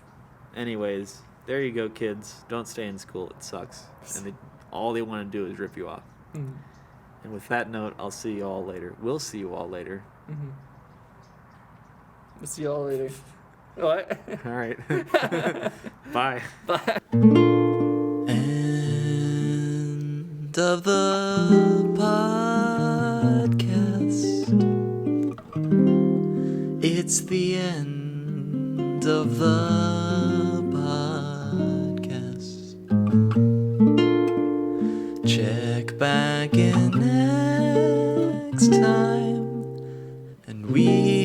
Anyways, there you go, kids. Don't stay in school. It sucks. And all they want to do is rip you off. Mm-hmm. And with that note, I'll see you all later. We'll see you all later. Mm-hmm. We'll see y'all later. What? All right. Bye. Bye. End of the podcast. It's the end of the podcast. Check back in next time, and we